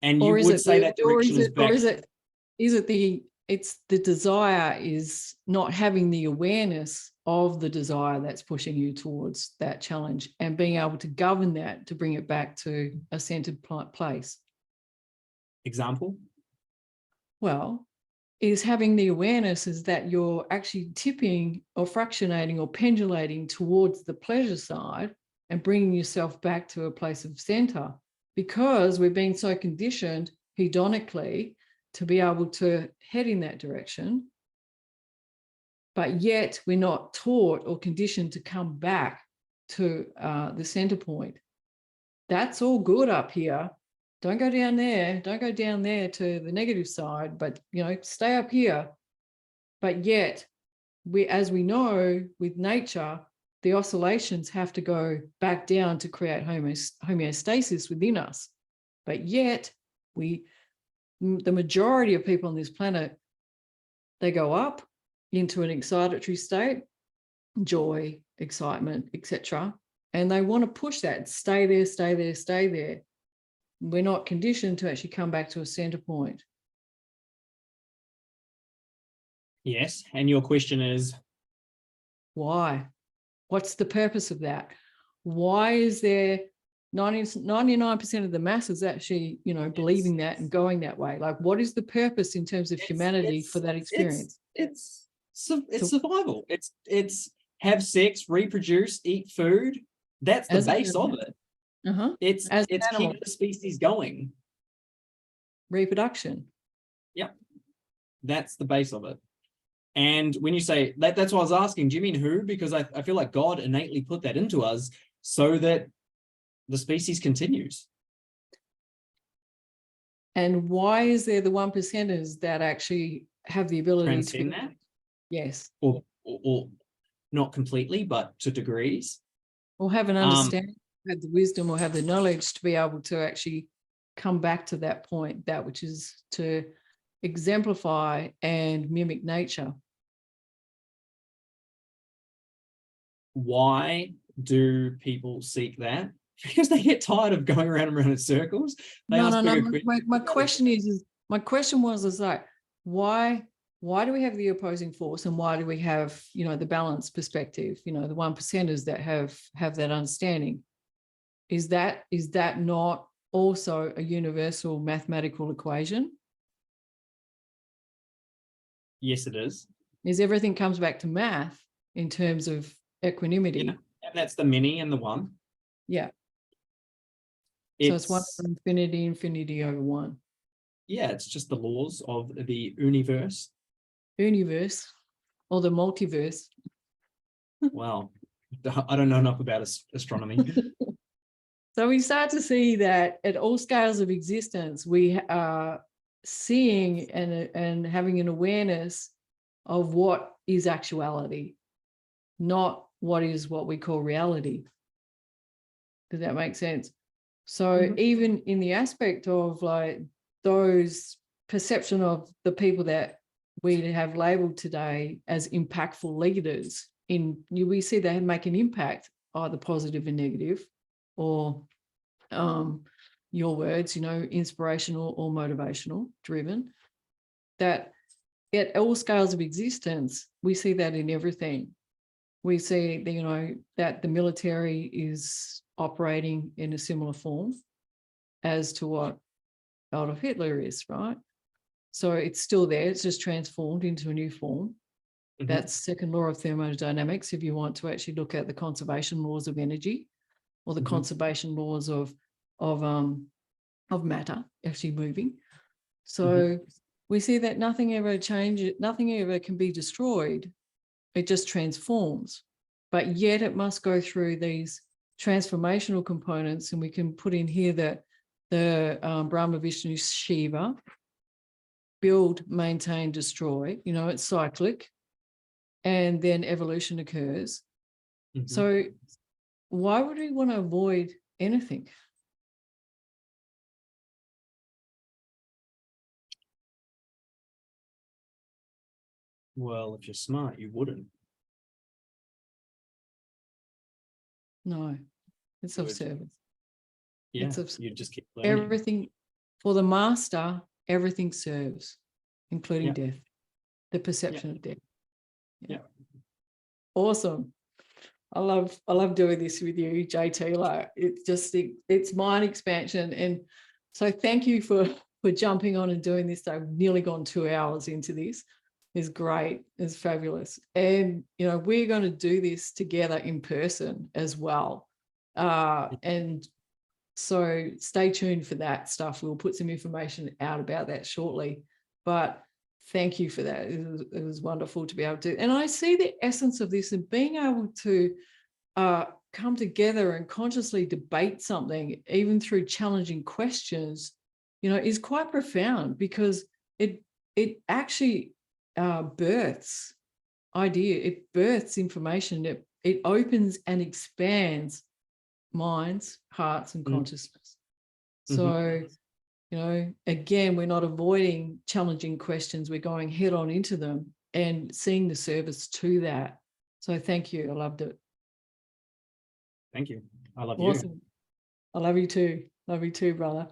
And you would say that direction is back. Or it's the desire is not having the awareness of the desire that's pushing you towards that challenge and being able to govern that to bring it back to a centered place. Example? Well, is having the awareness is that you're actually tipping or fractionating or pendulating towards the pleasure side and bringing yourself back to a place of center, because we've been so conditioned hedonically to be able to head in that direction, but yet we're not taught or conditioned to come back to the center point. That's all good up here. Don't go down there. Don't go down there to the negative side, but stay up here. But yet, as we know with nature, the oscillations have to go back down to create homeostasis within us. But yet, the majority of people on this planet, they go up into an excitatory state, joy, excitement, etc. And they want to push that, stay there, stay there, stay there. We're not conditioned to actually come back to a center point. Yes. And your question is? Why? What's the purpose of that? Why is there 99% of the masses actually, believing that and going that way? Like, what is the purpose in terms of humanity for that experience? It's survival. It's have sex, reproduce, eat food. That's the base of it. It's keeping the species going. Reproduction. Yep. That's the base of it. And when you say that, that's why I was asking, do you mean who? Because I feel like God innately put that into us so that the species continues. And why is there the 1%ers that actually have the ability transcend that? Yes. Or not completely, but to degrees. Or have an understanding, have the wisdom or have the knowledge to be able to actually come back to that point, that which is to exemplify and mimic nature. Why do people seek that? Because they get tired of going around and around in circles. No. My question was like, why do we have the opposing force, and why do we have, the balanced perspective, the 1%ers that have that understanding? Is that not also a universal mathematical equation? Yes, it is. Is everything comes back to math in terms of equanimity? Yeah. And that's the many and the one. Yeah. So it's one over infinity, infinity over one. Yeah, it's just the laws of the universe. Universe, or the multiverse. Wow. I don't know enough about astronomy. So we start to see that at all scales of existence, we are seeing and having an awareness of what is actuality, not what is what we call reality. Does that make sense? So even in the aspect of like those perception of the people that we have labeled today as impactful leaders, we see they make an impact, either positive and negative, or your words, inspirational or motivational driven, that at all scales of existence, we see that in everything. We see, that the military is operating in a similar form as to what Adolf Hitler is, right? So it's still there. It's just transformed into a new form. That's second law of thermodynamics. If you want to actually look at the conservation laws of energy, or the conservation laws of matter actually moving. So we see that nothing ever changes, nothing ever can be destroyed. It just transforms. But yet it must go through these transformational components. And we can put in here that the Brahma, Vishnu, Shiva, build, maintain, destroy, it's cyclic, and then evolution occurs. So why would we want to avoid anything? Well, if you're smart, you wouldn't. No, it's You of would- service. Yeah, It's of you just keep learning. everything. For the master, everything serves, including death, the perception of death. Yeah. Awesome. I love doing this with you, JT. Like it's mind expansion. And so thank you for jumping on and doing this. I've nearly gone 2 hours into this. It's great. It's fabulous. And we're going to do this together in person as well. And so stay tuned for that stuff. We'll put some information out about that shortly. But thank you for that. It was wonderful to be able to. And I see the essence of this, and being able to come together and consciously debate something, even through challenging questions, is quite profound, because it actually births idea. It births information. It opens and expands minds, hearts, and consciousness. So, again, we're not avoiding challenging questions. We're going head on into them and seeing the service to that. So thank you. I loved it. Thank you. I love Awesome. you. I love you too. Love you too, brother.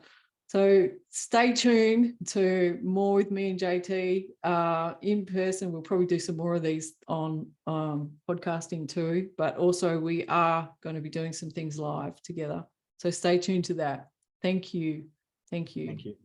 So stay tuned to more with me and JT in person. We'll probably do some more of these on podcasting too, but also we are going to be doing some things live together. So stay tuned to that. Thank you. Thank you. Thank you.